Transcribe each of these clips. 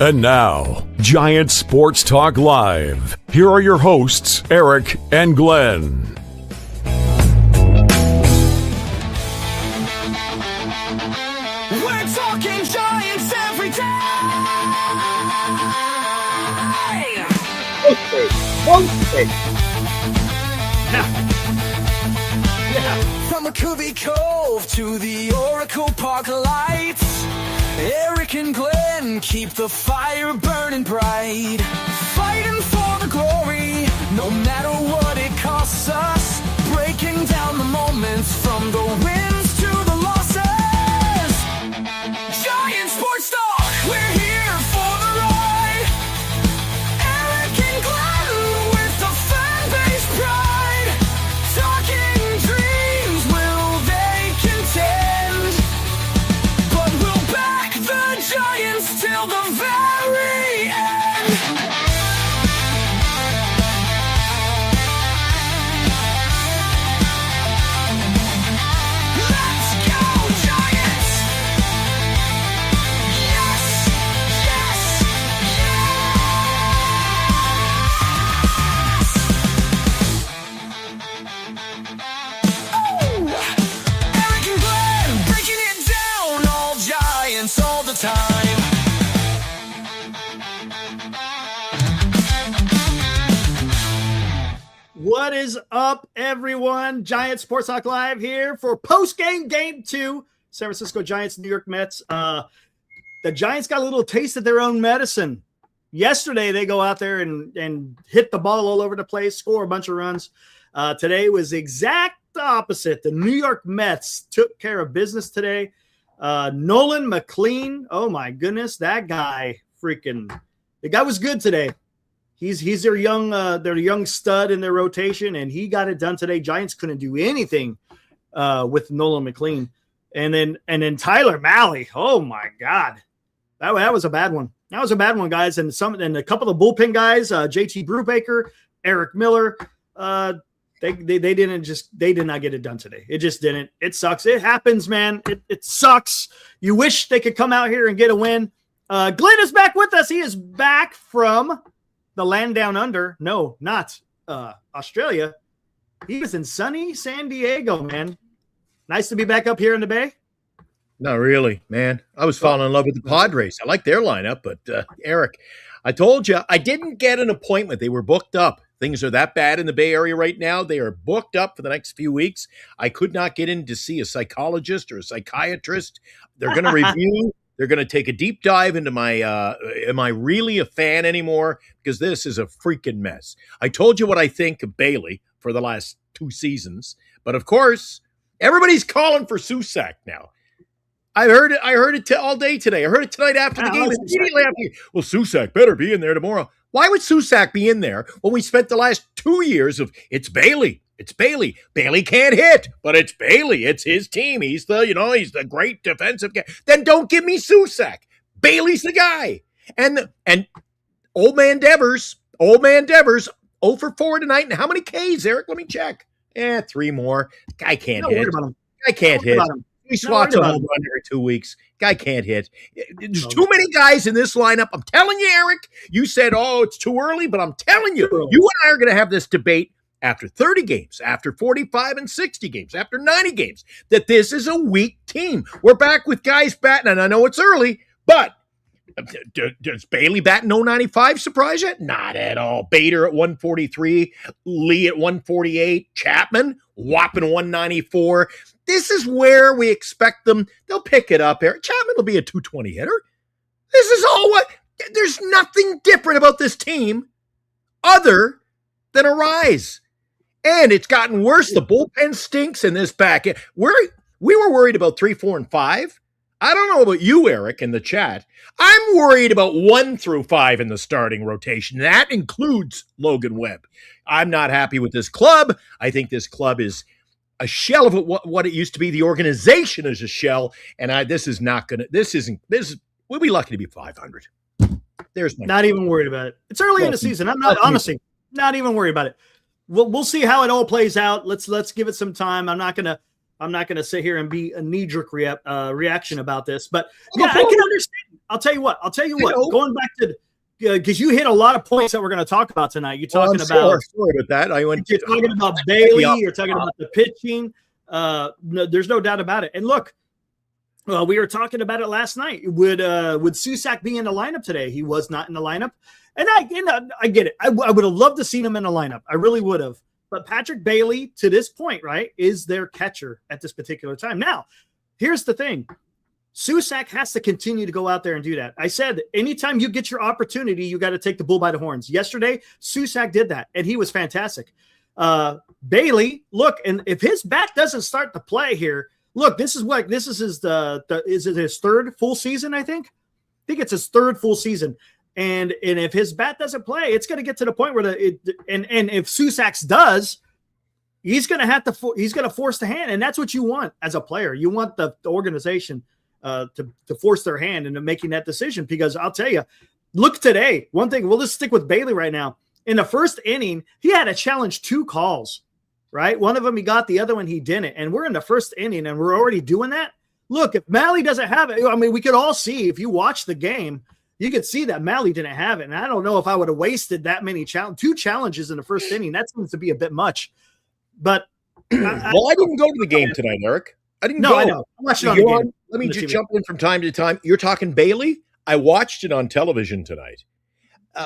And now, Giant Sports Talk Live. Here are your hosts, Erik and Glenn. We're talking Giants every day. Mostly. From McCovey Cove to the Oracle Park lights, Erik and Glenn keep the fire burning bright, fighting for the glory, no matter what it costs us, breaking down the moments from the wins to the losses. Giant Sports Talk, we're here for the ride. Erik and Glenn with the fan base pride, talking dreams, will they contend? But we'll back the Giants till the very end. Let's go, Giants! Yes, yes, yes! Oh! Erik and Glenn breaking it down, all Giants all the time. What is up, everyone? Giant Sports Talk Live here for Postgame Game 2. San Francisco Giants, New York Mets. The Giants got a little taste of their own medicine. Yesterday, they go out there and hit the ball all over the place, score a bunch of runs. Today was the exact opposite. The New York Mets took care of business today. Nolan McLean, oh my goodness, that guy the guy was good today. He's their young stud in their rotation, and he got it done today. Giants couldn't do anything with Nolan McLean. And then Tyler Mahle, oh my God. That was a bad one. That was a bad one, guys. And a couple of bullpen guys, JT Brubaker, Erik Miller, they did not get it done today. It just didn't. It sucks. It happens, man. It sucks. You wish they could come out here and get a win. Glenn is back with us. He is back from the land down under. No, not Australia. He was in sunny San Diego, man. Nice to be back up here in the Bay. Not really, man. I was falling in love with the Padres. I like their lineup, but Erik, I told you I didn't get an appointment. They were booked up. Things are that bad in the Bay Area right now. They are booked up for the next few weeks. I could not get in to see a psychologist or a psychiatrist. They're going to review. They're going to take a deep dive into my, am I really a fan anymore? Because this is a freaking mess. I told you what I think of Bailey for the last 2 seasons. But of course, everybody's calling for Susac now. I heard it all day today. I heard it tonight after the game. Immediately after, well, Susac better be in there tomorrow. Why would Susac be in there when we spent the last 2 years of it's Bailey? It's Bailey. Bailey can't hit, but it's Bailey. It's his team. He's the great defensive guy. Then don't give me Susac. Bailey's the guy. And old man Devers, 0 for 4 tonight. And how many Ks, Erik? Let me check. 3 more. Guy can't hit. Guy can't hit. He swats a home run every 2 weeks. Guy can't hit. There's too many guys in this lineup. I'm telling you, Erik, you said, it's too early, but I'm telling you, you and I are going to have this debate after 30 games, after 45 and 60 games, after 90 games, that this is a weak team. We're back with guys batting, and I know it's early, but does Bailey batting 095 surprise you? Not at all. Bader at 143, Lee at 148, Chapman whopping 194. This is where we expect them. They'll pick it up. Erik Chapman will be a 220 hitter. This is all there's nothing different about this team other than a rise. And it's gotten worse. The bullpen stinks in this back end. We were worried about 3, 4, and 5. I don't know about you, Erik, in the chat. I'm worried about 1 through 5 in the starting rotation. That includes Logan Webb. I'm not happy with this club. I think this club is a shell of what it used to be. The organization is a shell, and we'll be lucky to be 500. There's my not even worried about it. It's early in the season. I'm not honestly not even worried about it. We'll see how it all plays out. Let's give it some time. I'm not gonna sit here and be a knee-jerk reaction about this. But yeah, I can understand. I'll tell you what. know. Going back to because you hit a lot of points that we're going to talk about tonight. You're talking about sorry about that. You're talking about Bailey. You're talking about the pitching. No, there's no doubt about it. And look, we were talking about it last night. Would Susac be in the lineup today? He was not in the lineup, and I get it. I would have loved to see him in the lineup. I really would have. But Patrick Bailey, to this point, right, is their catcher at this particular time. Now, here's the thing. Susac has to continue to go out there and do that. I said, anytime you get your opportunity, you got to take the bull by the horns. Yesterday, Susac did that, and he was fantastic. Bailey, look, and if his bat doesn't start to play here, look, this is his is it his third full season, I think it's his third full season. And if his bat doesn't play, it's going to get to the point where and if Susac's does, he's going to force the hand. And that's what you want as a player. You want the organization to force their hand into making that decision, because I'll tell you, look today, one thing, we'll just stick with Bailey right now. In the first inning, he had to challenge 2 calls, right? One of them he got, the other one he didn't. And we're in the first inning and we're already doing that. Look, if Mahle doesn't have it, I mean, we could all see, if you watch the game, you could see that Mahle didn't have it. And I don't know if I would have wasted that many 2 challenges in the first inning. That seems to be a bit much. But I didn't go to the game tonight, Eric. I didn't go. I know. I watched it on the game. Let me just jump in from time to time. You're talking Bailey? I watched it on television tonight.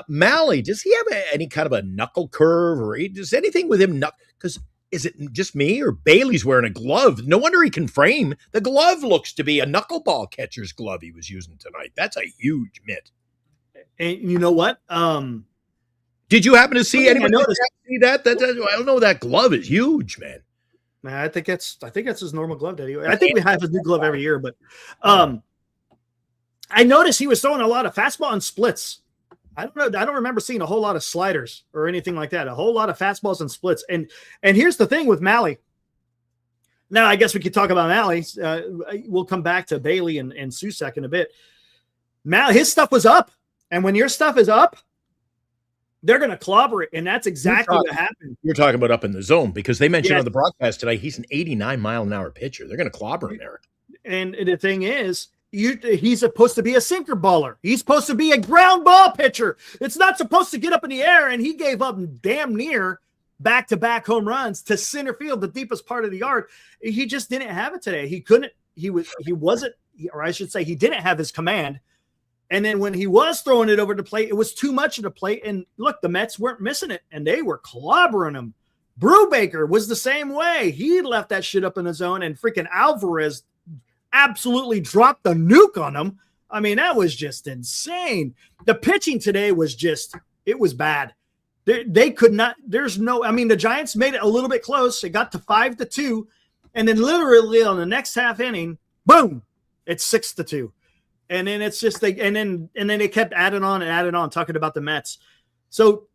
Mahle, does he have any kind of a knuckle curve, or does anything with him? Because is it just me, or Bailey's wearing a glove? No wonder he can frame. The glove looks to be a knuckleball catcher's glove he was using tonight. That's a huge mitt. And you know what? Did you happen to see anyone see that? I don't know. That glove is huge, man. Man, I think that's his normal glove that I think we have a new glove every year, but I noticed he was throwing a lot of fastball and splits. I don't know. I don't remember seeing a whole lot of sliders or anything like that. A whole lot of fastballs and splits. And here's the thing with Mahle. Now, I guess we could talk about Mahle. We'll come back to Bailey and Susac in a bit. Mahle, his stuff was up. And when your stuff is up, they're going to clobber it. And that's exactly what happened. You're talking about up in the zone, because they mentioned on the broadcast today, he's an 89-mile-an-hour pitcher. They're going to clobber him, Eric. And the thing is, he's supposed to be a sinker baller. He's supposed to be a ground ball pitcher. It's not supposed to get up in the air. And he gave up damn near back-to-back home runs to center field, the deepest part of the yard. He just didn't have it today. He didn't have his command. And then when he was throwing it over the plate, it was too much of the plate. And look, the Mets weren't missing it, and they were clobbering him. Brubaker was the same way. He left that shit up in the zone, and freaking Alvarez absolutely dropped the nuke on him. I mean, that was just insane. The pitching today was it was bad. They could not, the Giants made it a little bit close. It got to 5-2. And then literally on the next half inning, boom, it's 6-2. And then it's just and then they kept adding on, talking about the Mets. So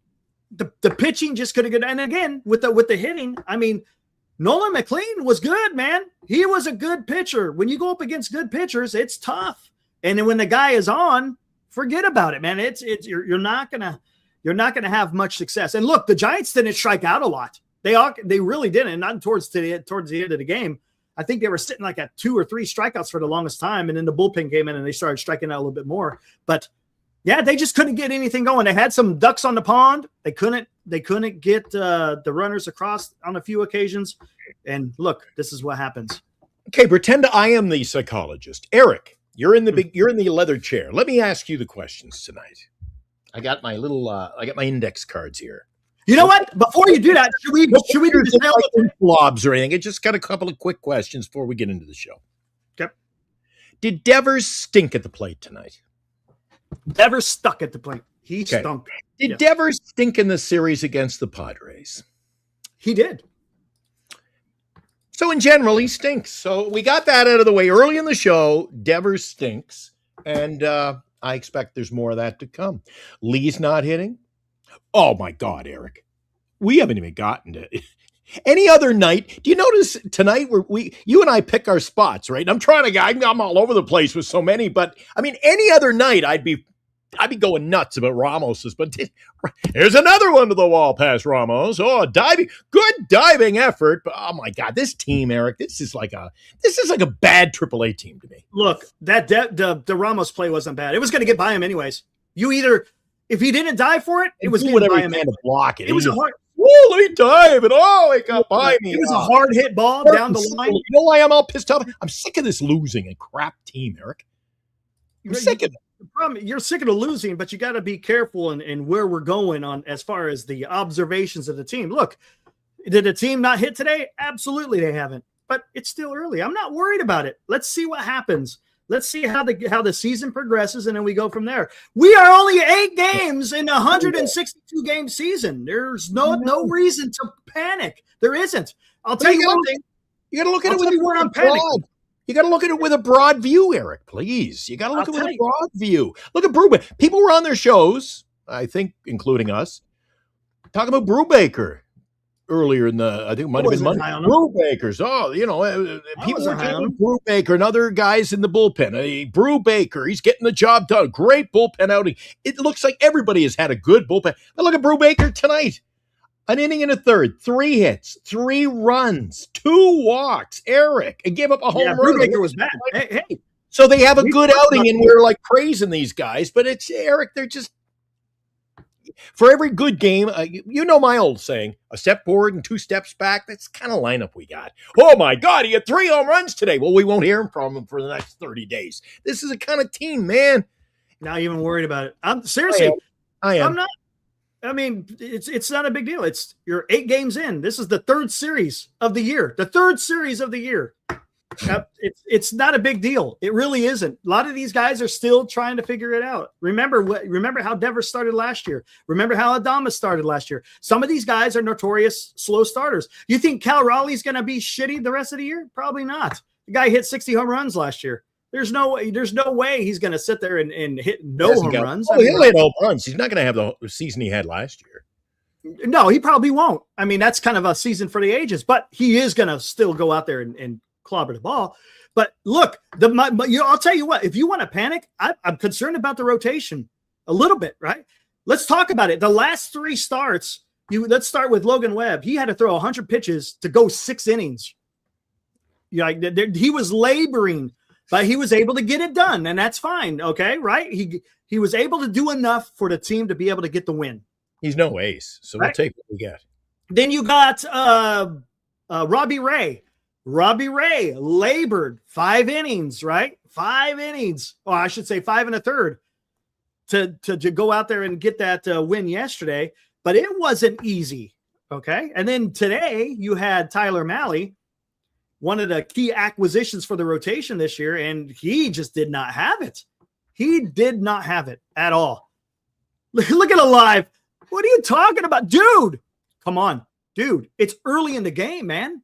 the pitching just couldn't get. And again, with the hitting, I mean, Nolan McLean was good, man. He was a good pitcher. When you go up against good pitchers, it's tough. And then when the guy is on, forget about it, man. You're not gonna have much success. And look, the Giants didn't strike out a lot. They really didn't. Not towards the end of the game. I think they were sitting like at 2 or 3 strikeouts for the longest time. And then the bullpen came in and they started striking out a little bit more. But yeah, they just couldn't get anything going. They had some ducks on the pond. They couldn't get the runners across on a few occasions. And look, this is what happens. Okay, pretend I am the psychologist. Eric, you're in the leather chair. Let me ask you the questions tonight. I got my index cards here. You know what? Before you do that, should we do the blobs or anything? I just got a couple of quick questions before we get into the show. Okay. Did Devers stink at the plate tonight? Devers stuck at the plate. He stunk. Did Devers stink in the series against the Padres? He did. So in general, he stinks. So we got that out of the way early in the show. Devers stinks. And I expect there's more of that to come. Lee's not hitting. Oh my God, Eric. We haven't even gotten to any other night. Do you notice tonight you and I pick our spots, right? And I'm all over the place with so many, but I mean, any other night I'd be I'd be going nuts about Ramos's, but here's another one to the wall past Ramos. Oh, good diving effort. But oh my God, this team, Eric, this is like a bad AAA team to me. Look, the Ramos play wasn't bad. It was going to get by him anyways. If he didn't dive for it, it was going to by him to block it. It was a hard. Oh, let me dive, and it got by me. It was a hard hit ball down the line. You know why I'm all pissed off? I'm sick of this losing and crap team, Eric. I'm sick of it. The problem, you're sick of losing, but you got to be careful in where we're going on as far as the observations of the team. Look, did the team not hit today? Absolutely, they haven't. But it's still early. I'm not worried about it. Let's see what happens. Let's see how the season progresses, and then we go from there. We are only 8 games in a 162 game season. There's no reason to panic. There isn't. I'll tell you one thing. You got to look at it with a broad. You got to look at it with a broad view, Eric. Please, you got to look at it with a broad view. Look at Brubaker. People were on their shows, I think, including us, talking about Brubaker earlier in the. I think it might have been Monday. Brubaker's. People were talking Brubaker and other guys in the bullpen. Brubaker, he's getting the job done. Great bullpen outing. It looks like everybody has had a good bullpen. But look at Brubaker tonight. An inning and a third, 3 hits, 3 runs, 2 walks. Eric, and gave up a home run. Brubaker was bad. Hey. So they have a good outing, and we're like praising these guys. But it's Eric. They're just for every good game. You know my old saying: a step forward and 2 steps back. That's the kind of lineup we got. Oh my God, he had 3 home runs today. Well, we won't hear from him for the next 30 days. This is the kind of team, man. Not even worried about it. I'm seriously. I am. I'm not. I mean, it's not a big deal. You're 8 games in. This is the 3rd series of the year. The 3rd series of the year. It's not a big deal. It really isn't. A lot of these guys are still trying to figure it out. Remember how Devers started last year. Remember how Adames started last year. Some of these guys are notorious slow starters. You think Cal Raleigh's going to be shitty the rest of the year? Probably not. The guy hit 60 home runs last year. There's no way he's going to sit there and hit no home runs. Oh, he'll hit home runs. He's not going to have the season he had last year. No, he probably won't. I mean, that's kind of a season for the ages, but he is going to still go out there and clobber the ball. But look, I'll tell you what, if you want to panic, I'm concerned about the rotation a little bit, right? Let's talk about it. The last 3 starts, let's start with Logan Webb. He had to throw 100 pitches to go 6 innings. He was laboring, but he was able to get it done, and that's fine, okay, right? He was able to do enough for the team to be able to get the win. He's no ace, so We'll take what we get. Then you got Robbie Ray. Robbie Ray labored 5 innings, right? 5 innings. Oh, I should say 5 1/3 to go out there and get that win yesterday, but it wasn't easy, okay? And then today you had Tyler Mahle, one of the key acquisitions for the rotation this year, and he just did not have it. He did not have it at all. Look at it live. What are you talking about? Dude, come on. Dude, it's early in the game, man.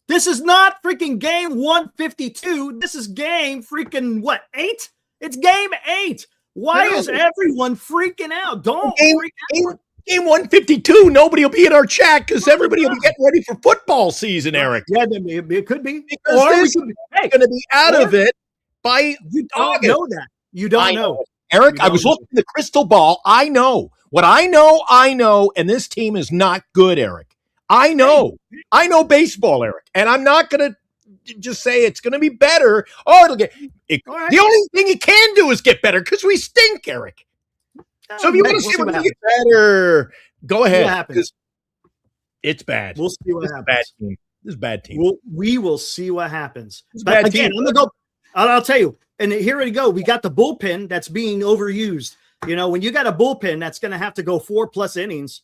This is not freaking game 152. This is game freaking, 8? It's game 8. Why is everyone freaking out? Don't freak out. Game 152, nobody will be in our chat because everybody will be getting ready for football season, Eric. Yeah, it could be. Because we're going to be out of it by August. Know that. You don't know. Eric, I was looking at the crystal ball. I know. What I know, and this team is not good, Eric. I know. I know baseball, Eric, and I'm not going to just say it's going to be better. Oh, it'll get it. Right. The only thing it can do is get better because we stink, Eric. So if you want to see what get better, go ahead. What happens? It's bad. We'll see what happens. This is a bad team. We will see what happens. But again, I'm going to go. I'll tell you. And here we go. We got the bullpen that's being overused. When you got a bullpen that's going to have to go 4+ innings,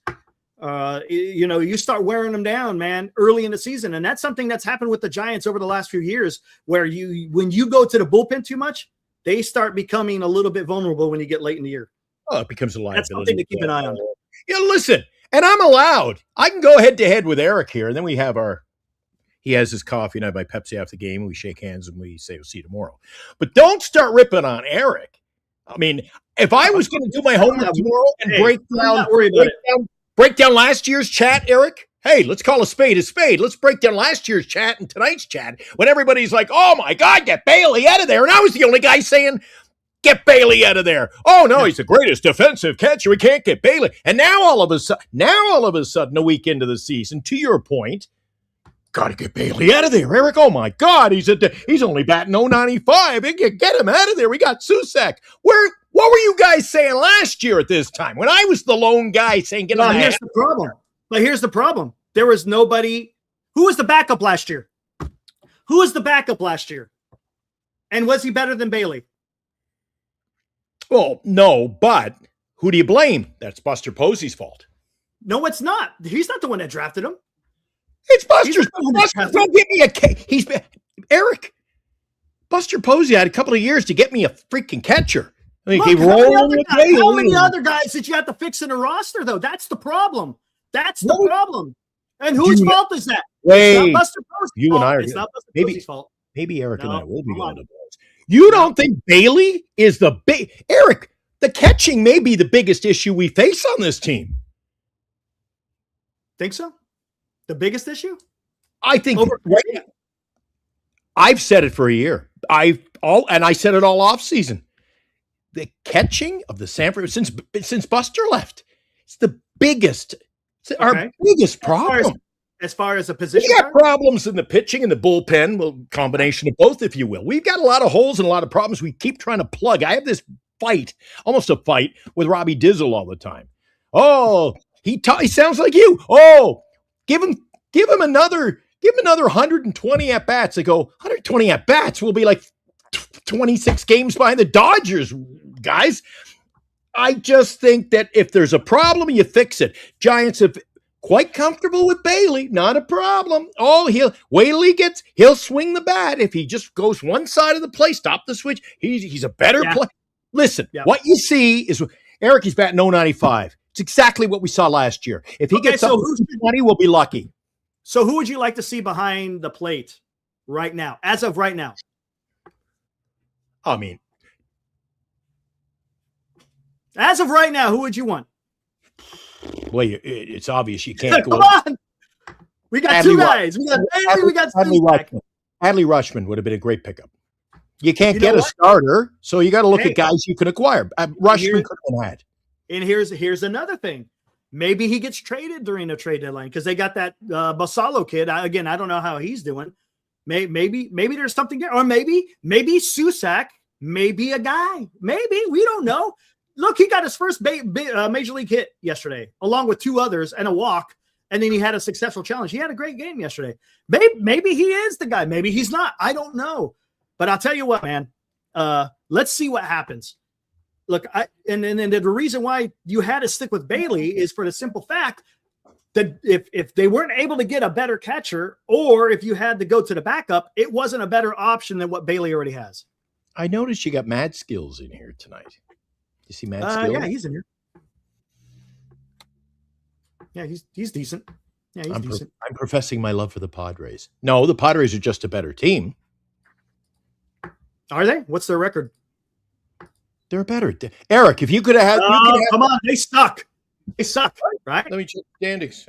you start wearing them down, man, early in the season. And that's something that's happened with the Giants over the last few years, where when you go to the bullpen too much, they start becoming a little bit vulnerable when you get late in the year. Oh, it becomes a liability. That's something to keep an eye on. Yeah, listen, and I'm allowed. I can go head to head with Eric here, and then we have he has his coffee, and I have my Pepsi after the game, and we shake hands, and we say we'll see you tomorrow. But don't start ripping on Eric. I mean, if I was going to do my homework tomorrow and break down last year's chat, Eric, hey, let's call a spade a spade. Let's break down last year's chat and tonight's chat when everybody's like, oh, my God, get Bailey out of there. And I was the only guy saying, get Bailey out of there. Oh, no, he's the greatest defensive catcher. We can't get Bailey. And now all of a sudden, a week into the season, to your point, got to get Bailey out of there, Erik. Oh, my God, he's only batting 095. Get him out of there. We got Susak. What were you guys saying last year at this time when I was the lone guy saying get him out? Here's the problem. But here's the problem. There was nobody. Who was the backup last year? And was he better than Bailey? Well, no, but who do you blame? That's Buster Posey's fault. No, it's not. He's not the one that drafted him. It's Buster's. Buster, don't give me a case. Erik, Buster Posey had a couple of years to get me a freaking catcher. Look, how many other guys did you have to fix in a roster, though? That's the problem. And whose fault is that? It's not Buster Posey's you fault. and I are It's not Buster Posey's fault. Maybe Erik and I will be on the balls. You don't think Bailey is the big Erik? The catching may be the biggest issue we face on this team. Think so? The biggest issue? I think I've said it for a year. I said it all off season. The catching of the Sanford since Buster left, it's the biggest. It's our biggest problem. As far as a position, we got problems in the pitching and the bullpen. Well, combination of both, if you will. We've got a lot of holes and a lot of problems we keep trying to plug. I have this almost a fight with Robbie Dizzle all the time. Oh, he sounds like you. Oh, give him another 120 at bats. I go 120 at bats will be like 26 games behind the Dodgers, guys. I just think that if there's a problem, you fix it. Giants have quite comfortable with Bailey, not a problem. Oh, he'll swing the bat if he just goes one side of the play, stop the switch. He's a better player. Listen, what you see is Erik, he's batting 095. It's exactly what we saw last year. If he gets up to 20, we'll be lucky. So who would you like to see behind the plate right now, as of right now? I mean, as of right now, who would you want? Well, it's obvious you can't go. Come on. We got two guys. We got Bailey. We got Adley Rutschman would have been a great pickup. You can't get a starter, so you got to look at guys you can acquire. Rutschman could have been had. And here's another thing. Maybe he gets traded during the trade deadline because they got that Basalo kid. Again, I don't know how he's doing. Maybe there's something there. Or maybe Susak may be a guy. Maybe. We don't know. Look, he got his first major league hit yesterday, along with two others and a walk, and then he had a successful challenge. He had a great game yesterday. Maybe he is the guy. Maybe he's not. I don't know. But I'll tell you what, man. Let's see what happens. Look, and the reason why you had to stick with Bailey is for the simple fact that if they weren't able to get a better catcher, or if you had to go to the backup, it wasn't a better option than what Bailey already has. I noticed you got Mad Skills in here tonight. You see Mad Skills? Yeah, he's in here. Yeah, he's decent. Yeah, he's decent. I'm professing my love for the Padres. No, the Padres are just a better team. Are they? What's their record? They're better. Erik, if you could have had... come on. They suck. They suck, right? Let me check the standings.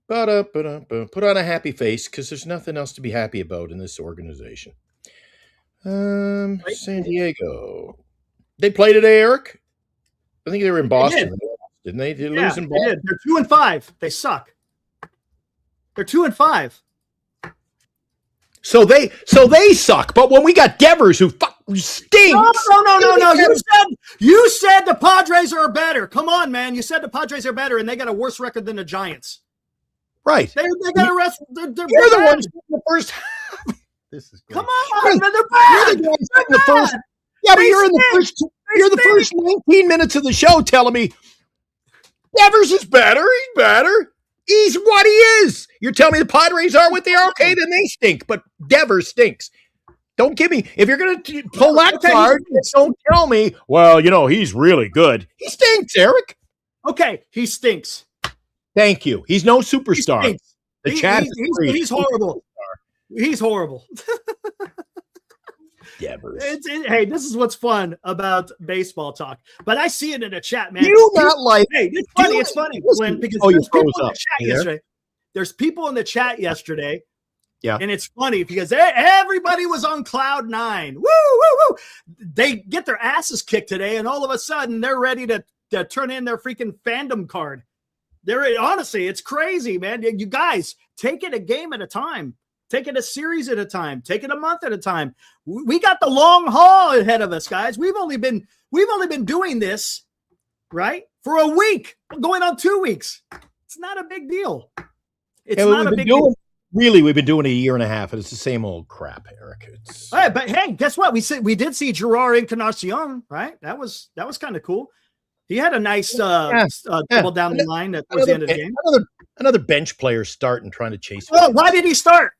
Put on a happy face because there's nothing else to be happy about in this organization. San Diego. They play today, Erik? I think they were in Boston. Didn't they? Did they lose in Boston? They did. They're 2-5. They suck. They're 2-5. So they suck. But when we got Devers who stinks. No. You said the Padres are better. Come on, man. You said the Padres are better, and they got a worse record than the Giants. Right. They got a rest. You're the ones in the first. This is great. Come on, man, they're bad. You're the ones in the first. Yeah, but you're in the first. You're the first 19 minutes of the show telling me Devers is better. He's better. He's what he is. You're telling me the Padres are what they are. Okay, then they stink. But Devers stinks. Don't give me. If you're going to pull that card, don't tell me. Well, he's really good. He stinks, Erik. Okay, he stinks. Thank you. He's no superstar. He's horrible. He's horrible. Devers. Hey, this is what's fun about baseball talk. But I see it in the chat, man. Hey, it's funny. It's funny, Glenn, because there's people in the chat yesterday. There's people in the chat yesterday Yeah. And it's funny because everybody was on cloud nine. Woo, woo, woo. They get their asses kicked today, and all of a sudden they're ready to turn in their freaking fandom card. Honestly, it's crazy, man. You guys, take it a game at a time. Take it a series at a time. Take it a month at a time. We got the long haul ahead of us, guys. We've only been doing this, right, for a week, going on 2 weeks. It's not a big deal. It's not a big deal. Really, we've been doing a year and a half, and it's the same old crap, Eric. But hey, guess what? We did see Gerard Encarnacion, right? That was kind of cool. He had a nice double down the line at towards the end of the game. Another bench player starting, trying to chase. Oh, why did he start?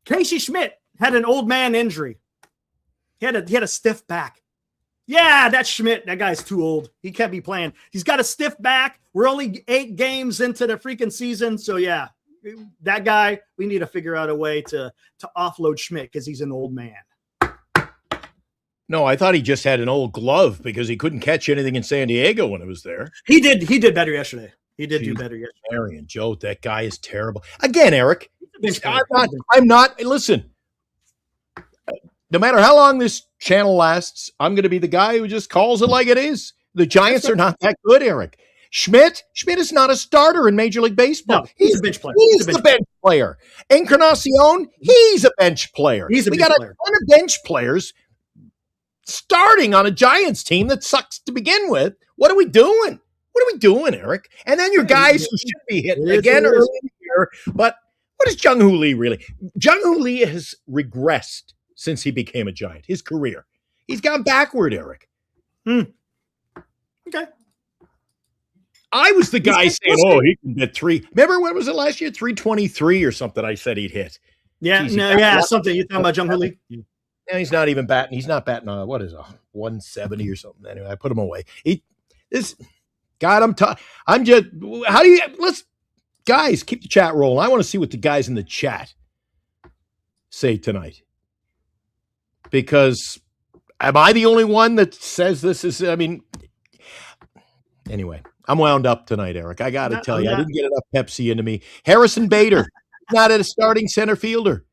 Casey Schmidt had an old man injury. He had a stiff back. Yeah, that's Schmidt. That guy's too old. He can't be playing. He's got a stiff back. We're only 8 games into the freaking season. So, yeah, that guy, we need to figure out a way to offload Schmidt because he's an old man. No, I thought he just had an old glove because he couldn't catch anything in San Diego when it was there. He did better yesterday. He did do better yesterday. Marion, Joe, that guy is terrible. Again, Eric, I'm not, listen, no matter how long this channel lasts, I'm going to be the guy who just calls it like it is. The Giants are not that good, Eric. Schmidt is not a starter in Major League Baseball. No, he's a bench player. He's the bench player. Encarnacion, he's a bench player. We got a ton of bench players starting on a Giants team that sucks to begin with. What are we doing? Eric? And then your guys who should be hitting again early in the year. But what is Jung-Hoo Lee really? Jung-Hoo Lee has regressed since he became a Giant. His career. He's gone backward, Eric. Okay. I was the guy saying, he can hit 3. Remember, when was it last year? 323 or something I said he'd hit. Yeah, something. You're talking about Jung-Hoo Lee? Yeah, he's not even batting. He's not batting, 170 or something. Anyway, I put him away. Guys, keep the chat rolling. I want to see what the guys in the chat say tonight. Because am I the only one that says this is, anyway, I'm wound up tonight, Eric. I got to tell you, I didn't get enough Pepsi into me. Harrison Bader, not a starting center fielder.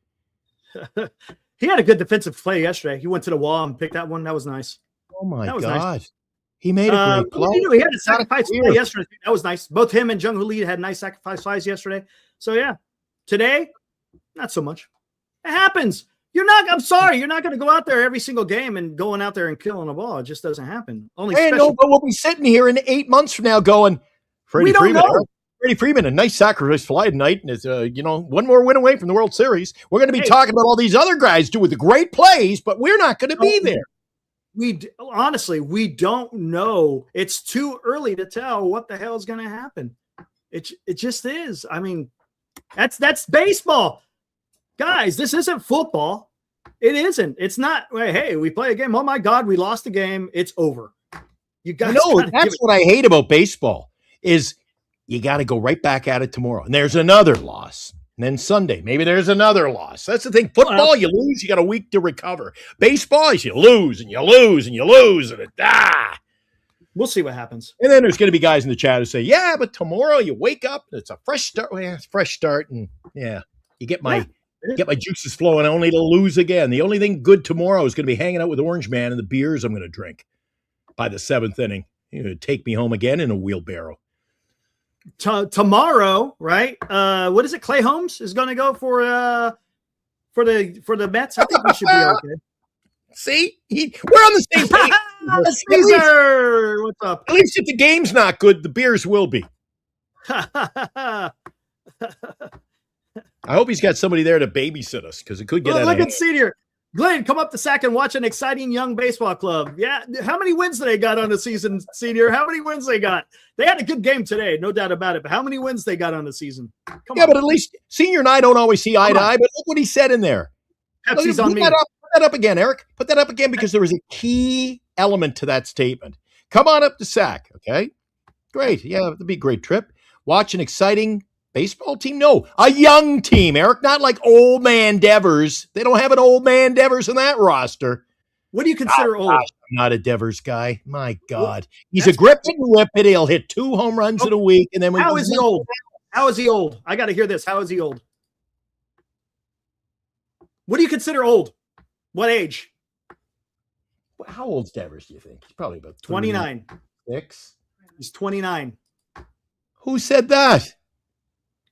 He had a good defensive play yesterday. He went to the wall and picked that one. That was nice. Oh, my God. Nice. He made a great play. He had a sacrifice play yesterday. That was nice. Both him and Jung-Hoo Lee had nice sacrifice plays yesterday. So, yeah, today, not so much. It happens. I'm sorry. You're not going to go out there every single game and going out there and killing a ball. It just doesn't happen. But we'll be sitting here in 8 months from now going, Freddie Freeman, a nice sacrifice fly tonight. And it's, one more win away from the World Series. We're going to be talking about all these other guys doing the great plays, but we're not going to be there. Honestly, we don't know. It's too early to tell what the hell is going to happen. It just is. That's baseball. Guys, this isn't football. It isn't. It's not, hey, we play a game. Oh, my God, we lost the game. It's over. You guys that's what I hate about baseball is you got to go right back at it tomorrow. And there's another loss. And then Sunday, maybe there's another loss. That's the thing. Football, you lose, you got a week to recover. Baseball is you lose and you lose and you lose. And we'll see what happens. And then there's going to be guys in the chat who say, yeah, but tomorrow you wake up and it's a fresh start. Well, yeah, it's a fresh start. And yeah, you get my juices flowing only to lose again. The only thing good tomorrow is going to be hanging out with Orange Man and the beers I'm going to drink by the 7th inning. You're going to take me home again in a wheelbarrow. Tomorrow, right? What is it? Clay Holmes is going to go for the Mets. I think we should be okay. See, we're on the same page. Caesar, what's up? At least if the game's not good, the beers will be. I hope he's got somebody there to babysit us because it could get out of hand. Look at Senior. Glenn, come up the sack and watch an exciting young baseball club. Yeah. How many wins they got on the season, Senior? How many wins they got? They had a good game today, no doubt about it. But how many wins they got on the season? Come on. But at least Senior and I don't always see eye to eye. But look what he said in there. Pepsi's on me. Put that up again, Eric. Put that up again because there was a key element to that statement. Come on up the sack, okay? Great. Yeah, that'd be a great trip. Watch an exciting baseball team? No, a young team, Eric, not like old man Devers. They don't have an old man Devers in that roster. What do you consider old? I'm not a Devers guy. My God. He's a grip it and whip it. He'll hit 2 home runs in a week. And then how is he old? How is he old? I got to hear this. How is he old? What do you consider old? What age? How old's Devers, do you think? He's probably about 29. 6. He's 29. Who said that?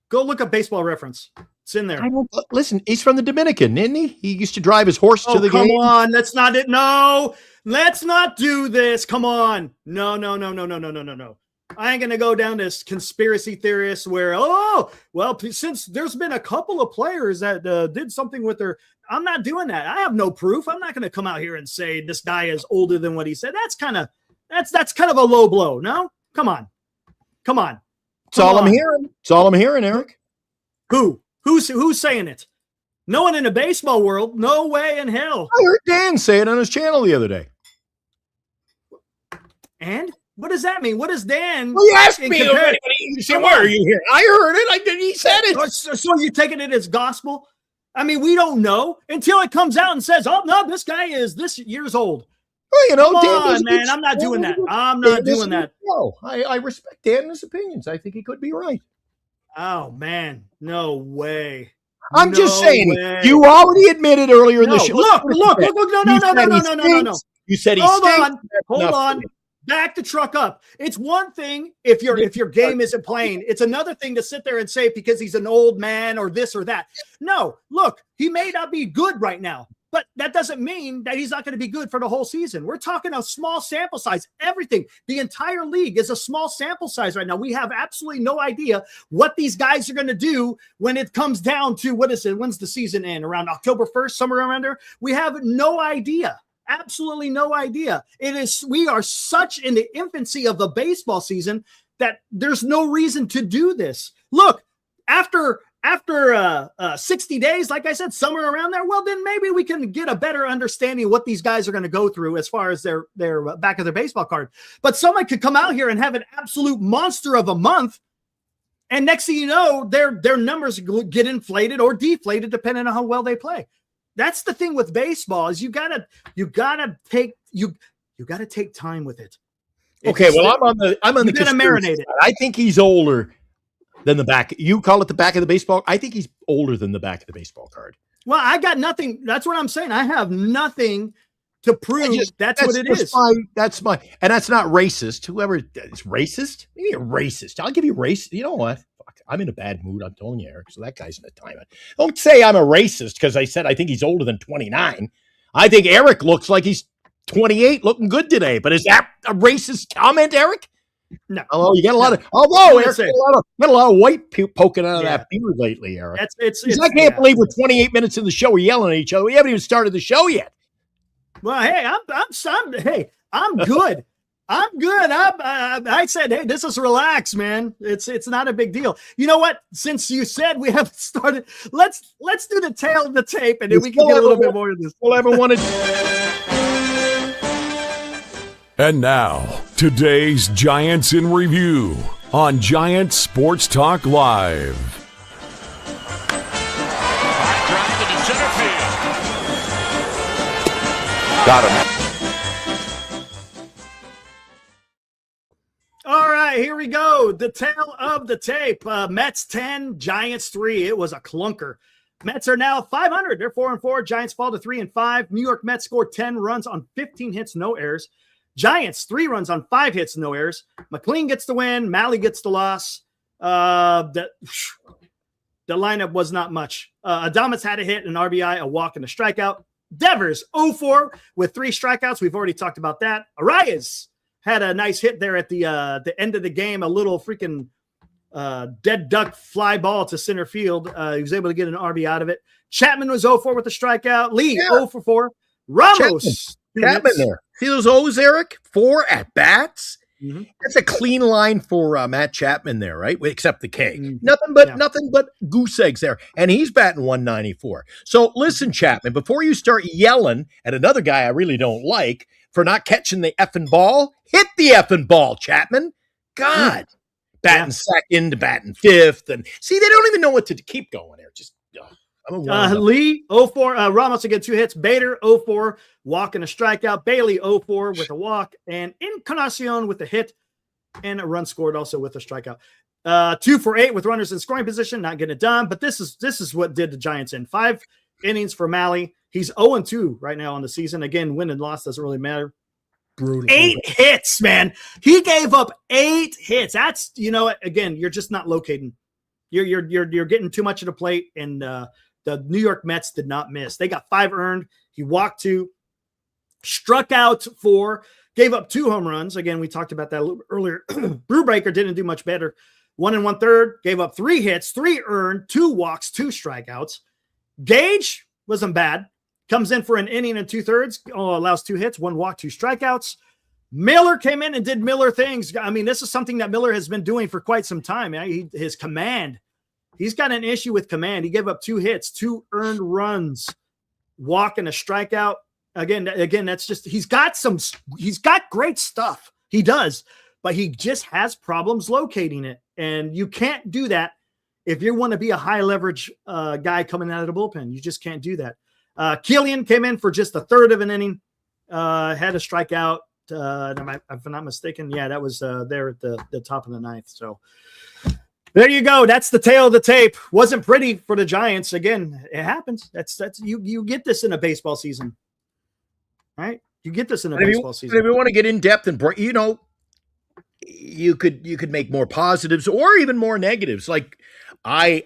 Go look up Baseball Reference. It's in there. Listen, he's from the Dominican, isn't he? He used to drive his horse to the game. Come on. That's not it. No, let's not do this. Come on. No. I ain't going to go down this conspiracy theorist where, since there's been a couple of players that did something with their, I'm not doing that. I have no proof. I'm not going to come out here and say this guy is older than what he said. That's kind of a low blow. No, come on. That's all I'm hearing. That's all I'm hearing, Eric. Who's saying it? No one in the baseball world. No way in hell. I heard Dan say it on his channel the other day. And what does that mean? What does Dan? Well, you asked me. You said, "Where are you here?" I heard it. He said it. So you're taking it as gospel? I mean, we don't know until it comes out and says, "Oh no, this guy is this year's old." Well, Come on, man. I'm not doing that. I'm not doing that. No, I respect Dan's opinions. I think he could be right. Oh man, no way. I'm just saying. You already admitted earlier in the show. Look. No. You said he Hold on. Back the truck up. It's one thing if your game isn't playing. It's another thing to sit there and say because he's an old man or this or that. No, look, he may not be good right now, but that doesn't mean that he's not going to be good for the whole season. We're talking a small sample size. Everything, the entire league is a small sample size right now. We have absolutely no idea what these guys are going to do when it comes down to, what is it? When's the season end? Around October 1st, somewhere around there? We have no idea. Absolutely no idea. We are such in the infancy of the baseball season that there's no reason to do this. Look, after 60 days, like I said, somewhere around there, well, then maybe we can get a better understanding of what these guys are going to go through as far as their back of their baseball card. But someone could come out here and have an absolute monster of a month, and next thing you know, their numbers get inflated or deflated depending on how well they play. That's the thing with baseball is you gotta take time with it. Okay, well, I'm on the gotta marinate it. I think he's older than the back. You call it the back of the baseball. I think he's older than the back of the baseball card. Well, I got nothing. That's what I'm saying. I have nothing to prove that's what it is. That's not racist. Whoever is racist, maybe a racist. I'll give you racist. You know what? I'm in a bad mood. I'm telling you, Eric. So that guy's in a timeout. Don't say I'm a racist because I said I think he's older than 29. I think Eric looks like he's 28, looking good today. But is that a racist comment, Eric? No. Although you got a lot of, Eric, got a lot of white poking out of that beard lately, Eric. I can't believe we're 28 minutes in the show. We're yelling at each other. We haven't even started the show yet. Well, hey, I'm good. I'm good. I said, hey, this is relax, man. It's not a big deal. You know what? Since you said we haven't started, let's do the tail of the tape, and then we can get a little bit more of this. We'll ever want to. And now, today's Giants in Review on Giants Sports Talk Live. High drive into center field. Got him. All right, here we go. The tail of the tape. Mets 10, Giants 3. It was a clunker. Mets are now 500. They're 4-4. Giants fall to 3-5. New York Mets scored 10 runs on 15 hits, no errors. Giants 3 runs on 5 hits, no errors. McLean gets the win. Mahle gets the loss. The lineup was not much. Adames had a hit, an RBI, a walk, and a strikeout. Devers 0-4 with 3 strikeouts. We've already talked about that. Arias had a nice hit there at the end of the game, a little freaking dead duck fly ball to center field. He was able to get an RB out of it. Chapman was 0-4 with a strikeout. Lee 0-4. Ramos. Chapman there. See those O's, Eric? 4 at-bats. Mm-hmm. That's a clean line for Matt Chapman there, right? Except the K. Mm-hmm. Nothing but goose eggs there. And he's batting 194. So listen, Chapman, before you start yelling at another guy I really don't like for not catching the effing ball, hit the effing ball, Chapman. God. Batting second to batting fifth. And see, they don't even know what to keep going there. Just Lee 0-4. Ramos again 2 hits. Bader 0-4, walk and a strikeout. Bailey 0-4 with a walk, and Encarnacion with a hit and a run scored also with a strikeout. 2 for 8 with runners in scoring position, not getting it done. But this is what did the Giants in 5 innings for Mahle. He's 0-2 right now on the season. Again, win and loss doesn't really matter. Brutal. 8 hits, man. He gave up 8 hits. That's, again, you're just not locating. You're getting too much of the plate, and the New York Mets did not miss. They got 5 earned. He walked 2, struck out 4, gave up 2 home runs. Again, we talked about that a little earlier. Brubaker didn't do much better. 1 1/3, gave up 3 hits, 3 earned, 2 walks, 2 strikeouts. Gage wasn't bad. Comes in for an inning and 2/3, allows 2 hits, 1 walk, 2 strikeouts. Miller came in and did Miller things. I mean, this is something that Miller has been doing for quite some time. His command, he's got an issue with command. He gave up 2 hits, 2 earned runs, walk and a strikeout. Again, that's just, he's got great stuff. He does, but he just has problems locating it. And you can't do that if you want to be a high leverage guy coming out of the bullpen. You just can't do that. Killian came in for just 1/3 of an inning, had a strikeout. If I'm not mistaken, yeah, that was there at the top of the 9th. So there you go. That's the tail of the tape. Wasn't pretty for the Giants. Again, it happens. That's you get this in a baseball season, right? You get this in a baseball season. If you want to get in depth and you could make more positives or even more negatives. Like I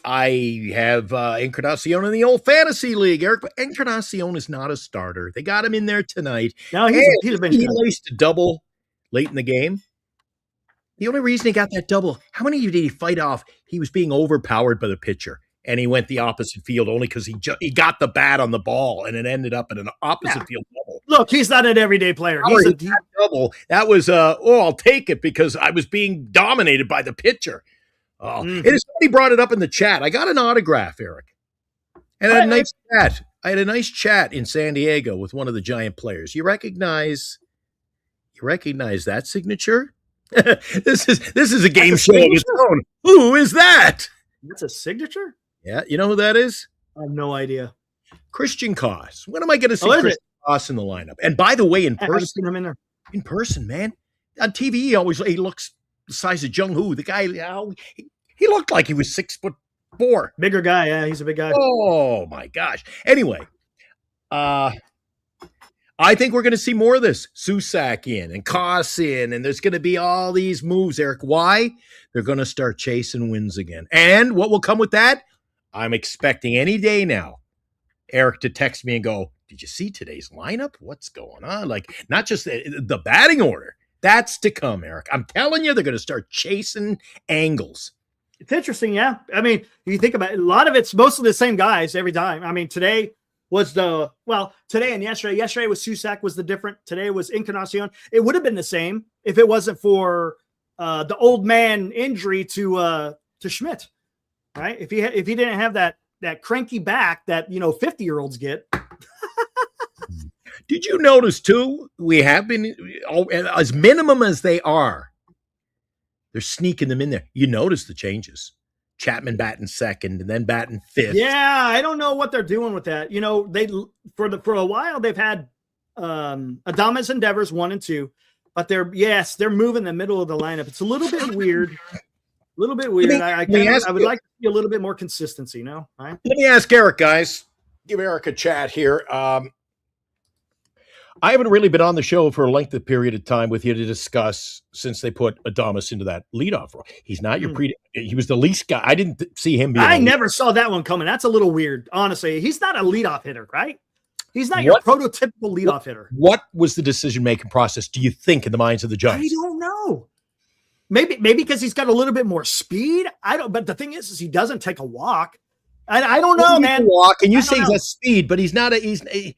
have Encarnacion in the old fantasy league. Erik Encarnacion is not a starter. They got him in there tonight. No, he laced a double late in the game. The only reason he got that double, how many did he fight off? He was being overpowered by the pitcher, and he went the opposite field only because he got the bat on the ball, and it ended up in an opposite field double. Look, he's not an everyday player. He's a double. That was I'll take it because I was being dominated by the pitcher. And somebody brought it up in the chat. I got an autograph, Erik, and I had a nice chat. I had a nice chat in San Diego with one of the Giant players. You recognize that signature? This is a game show of its own. Who is that? That's a signature? Yeah, you know who that is? I have no idea. Christian Koss. When am I going to see Christian Koss in the lineup? And by the way, in person, him in there. In person, man. On TV, he looks the size of Jung Hoo. The guy, he looked like he was 6'4". Bigger guy, yeah, he's a big guy. Oh my gosh. Anyway, I think we're going to see more of this. Susak in and Koss in, and there's going to be all these moves, Erik. Why? They're going to start chasing wins again. And what will come with that? I'm expecting any day now Erik to text me and go, did you see today's lineup? What's going on? Like, not just the batting order. That's to come, Erik. I'm telling you, they're going to start chasing angles. It's interesting, yeah. I mean, you think about it, a lot of it's mostly the same guys every time. I mean, today was today and yesterday. Yesterday was Susak was the different. Today was Encarnacion. It would have been the same if it wasn't for the old man injury to Schmidt, right? If he didn't have that cranky back that 50-year-olds get. Did you notice too? We have been as minimum as they are. They're sneaking them in there. You notice the changes. Chapman batting second and then batting fifth. Yeah, I don't know what they're doing with that. They for a while they've had Adames and Devers 1 and 2, but they're moving the middle of the lineup. It's a little bit weird. A little bit weird. I would like to see a little bit more consistency, right? Let me ask Erik, guys. Give Erik a chat here. I haven't really been on the show for a lengthy period of time with you to discuss since they put Adames into that leadoff role. He's not your he was the least guy. I didn't see him being. I never saw that one coming. That's a little weird, honestly. He's not a leadoff hitter, right? He's not your prototypical leadoff hitter. What was the decision-making process, do you think, in the minds of the Giants? I don't know. Maybe because he's got a little bit more speed. But the thing is he doesn't take a walk. I don't know, man. Walk, and you say he has speed, but he's not he'd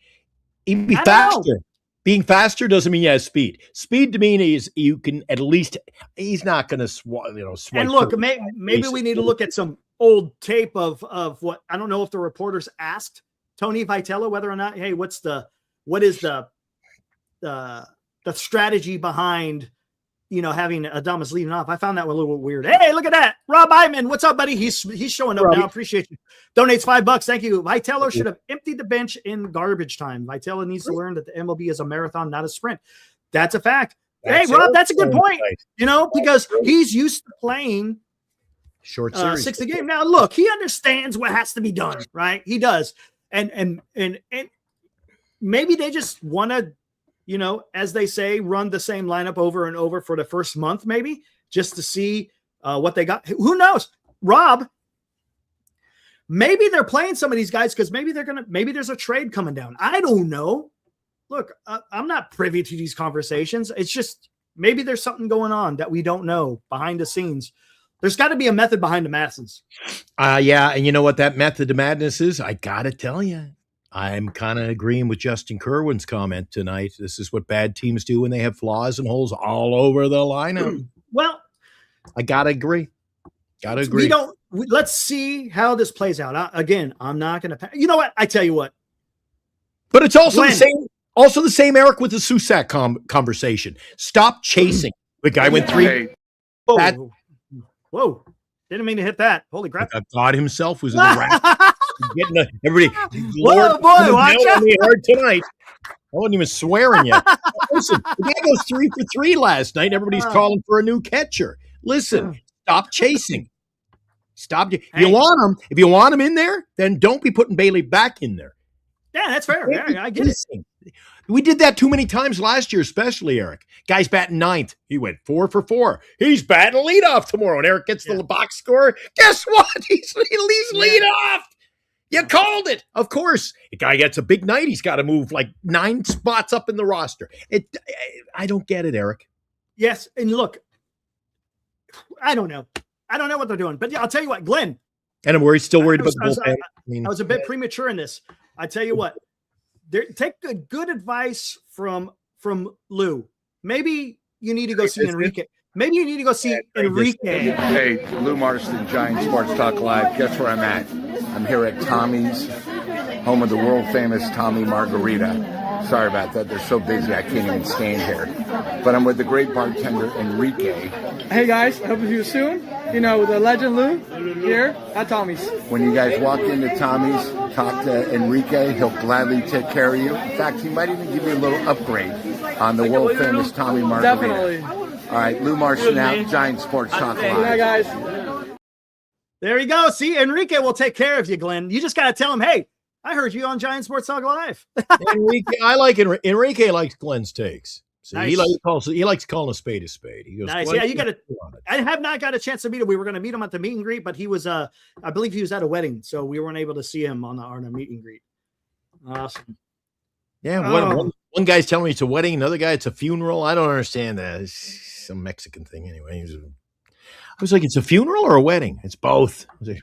be faster. Being faster doesn't mean he has speed. Speed to me is you can at least. He's not going to swipe. And look, maybe we need to look at some old tape of what I don't know if the reporters asked Tony Vitello whether or not, hey, what is the strategy behind having Adames leading off. I found that one a little weird. Hey, look at that. Rob Iman. What's up, buddy? He's showing up now. Appreciate you. Donates $5. Thank you. Vitello should have emptied the bench in garbage time. Vitello needs to learn that the MLB is a marathon, not a sprint. That's a fact. Hey, Rob, that's a good point. Because he's used to playing short series 6 a game. Now, look, he understands what has to be done, right? He does. And maybe they just want to, as they say, run the same lineup over and over for the first month, maybe just to see what they got. Who knows? Rob, maybe they're playing some of these guys because maybe there's a trade coming down. I don't know. Look, I'm not privy to these conversations. It's just maybe there's something going on that we don't know behind the scenes. There's got to be a method behind the Madisons. Yeah, and you know what that method to madness is? I got to tell you, I'm kind of agreeing with Justin Kerwin's comment tonight. This is what bad teams do when they have flaws and holes all over the lineup. Well, I got to agree. Let's see how this plays out. Again, I'm not going to. You know what? I tell you what. But it's also the same. Also the same, Eric, with the Susak conversation. Stop chasing. The guy went 3. Whoa! Didn't mean to hit that. Holy crap! God himself was in the rack. Everybody. Whoa, boy! Watch out! Hard tonight. I wasn't even swearing yet. Listen, the guy goes 3 for 3 last night. Everybody's calling for a new catcher. Listen, stop chasing. Stop. If you want him in there, then don't be putting Bailey back in there. Yeah, that's fair. Yeah, I get it. We did that too many times last year, especially Eric. Guy's batting 9th. He went 4 for 4. He's batting leadoff tomorrow, and Eric gets the box score. Guess what? He's leadoff. You called it. Of course. The guy gets a big night. He's got to move like 9 spots up in the roster. I don't get it, Eric. Yes, and look, I don't know. I don't know what they're doing, but I'll tell you what, Glenn. And I'm still worried about the bullpen. I was a bit premature in this. I tell you what, take good advice from Lou. Maybe you need to go see Enrique. Maybe you need to go see Enrique. Hey, Lou Marston, Giant Sports Talk Live. Guess where I'm at? I'm here at Tommy's, home of the world-famous Tommy Margarita. Sorry about that. They're so busy I can't even stand here. But I'm with the great bartender, Enrique. Hey, guys. I hope to see you soon. The legend Lou here at Tommy's. When you guys walk into Tommy's, talk to Enrique. He'll gladly take care of you. In fact, he might even give you a little upgrade on the world-famous Tommy Margarita. Definitely. All right, Lou Marston out, Giant Sports Talk Live. Hey, guys. There you go. See, Enrique will take care of you, Glenn. You just got to tell him, hey, I heard you on Giant Sports Talk Live. Enrique, I like Enrique likes Glenn's takes. See, nice. he likes calling a spade a spade. He goes, nice. Yeah, you got to. I have not got a chance to meet him. We were going to meet him at the meet and greet, but he was, I believe he was at a wedding, so we weren't able to see him on the meet and greet. Awesome. Yeah, one guy's telling me it's a wedding, another guy it's a funeral. I don't understand that. It's some Mexican thing anyway. I was like, it's a funeral or a wedding? It's both. I was like,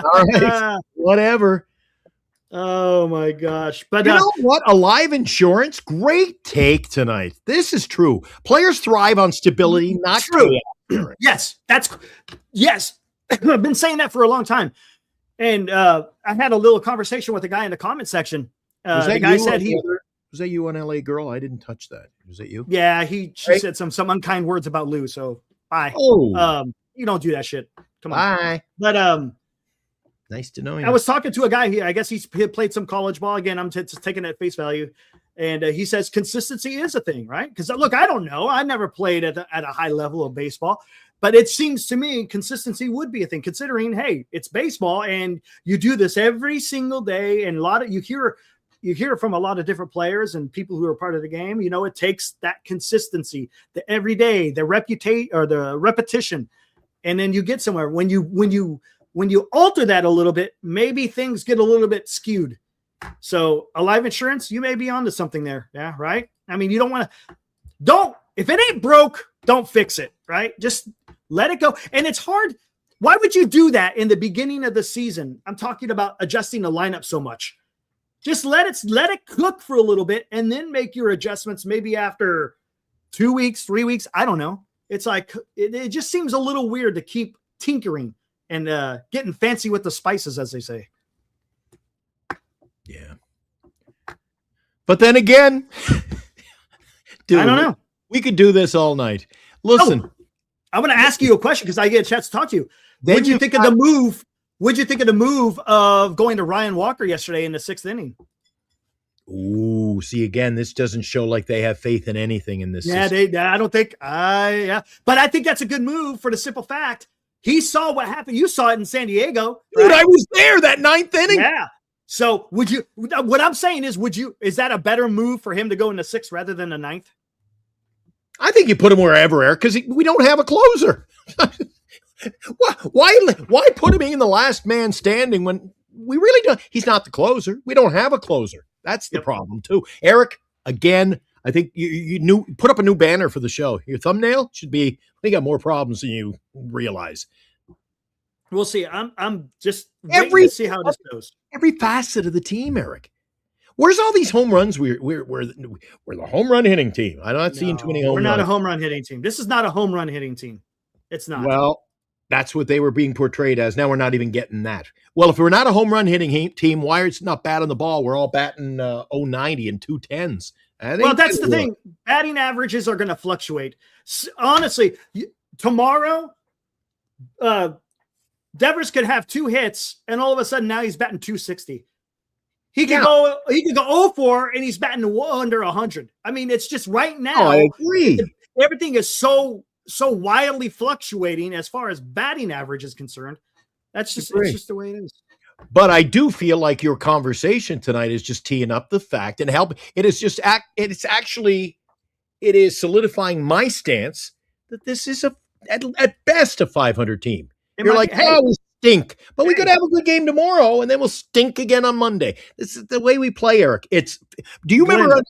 all right, whatever. Oh my gosh. But you know what? Alive Insurance, great take tonight. This is true. Players thrive on stability, not true. Yes. I've been saying that for a long time. And I had a little conversation with a guy in the comment section. The guy said was that you on LA Girl? I didn't touch that. Was that you? Yeah, she said some unkind words about Lou. So bye. Oh, you don't do that shit. Come on. Bye. But nice to know you. I was talking to a guy here. I guess he played some college ball. Again, I'm just taking it at face value. And he says consistency is a thing, right? Because look, I don't know. I never played at a high level of baseball, but it seems to me consistency would be a thing, considering, hey, it's baseball and you do this every single day. And you hear from a lot of different players and people who are part of the game. It takes that consistency, the everyday, the repetition, and then you get somewhere. When you alter that a little bit, maybe things get a little bit skewed. So Alive Insurance, you may be onto something there. Yeah. Right. I mean, you if it ain't broke, don't fix it. Right. Just let it go. And it's hard. Why would you do that in the beginning of the season? I'm talking about adjusting the lineup so much. Just let it cook for a little bit and then make your adjustments maybe after 2 weeks, 3 weeks. I don't know. It's like, it just seems a little weird to keep tinkering and getting fancy with the spices, as they say. Yeah. But then again, dude, I don't know. We could do this all night. Listen. I'm going to ask you a question because I get a chance to talk to you. What'd you think of the move? What'd you think of the move of going to Ryan Walker yesterday in the 6th inning? Ooh, see, again, this doesn't show like they have faith in anything in this. Yeah, I don't think but I think that's a good move for the simple fact he saw what happened. You saw it in San Diego. Dude, right? I was there that 9th inning. Yeah. So what I'm saying is, is that a better move for him to go in the 6th rather than the 9th? I think you put him wherever, Eric, because we don't have a closer. Why put him in the last man standing when we really don't? He's not the closer. We don't have a closer. That's the problem too. Eric, again, I think you put up a new banner for the show. Your thumbnail should be, we got more problems than you realize. We'll see. I'm just waiting to see how this goes. Every facet of the team, Eric. Where's all these home runs? We're the home run hitting team. I'm not seeing too many home runs. We're not a home run hitting team. This is not a home run hitting team. It's not. Well, that's what they were being portrayed as. Now we're not even getting that. Well, if we're not a home run hitting team, why is it not batting the ball? We're all batting 090 and 210s. Well, that's the thing. Batting averages are going to fluctuate. Honestly, tomorrow, Devers could have 2 hits, and all of a sudden now he's batting 260. He can go 0-4, and he's batting under 100. I mean, it's just right now. Oh, I agree. Everything is so wildly fluctuating as far as batting average is concerned. It's just the way it is. But I do feel like your conversation tonight is just teeing up the fact and help. It is just it is solidifying my stance that this is at best a 500 team. You're like, hey, we stink, but we could have a good game tomorrow, and then we'll stink again on Monday. This is the way we play, Eric. Do you remember?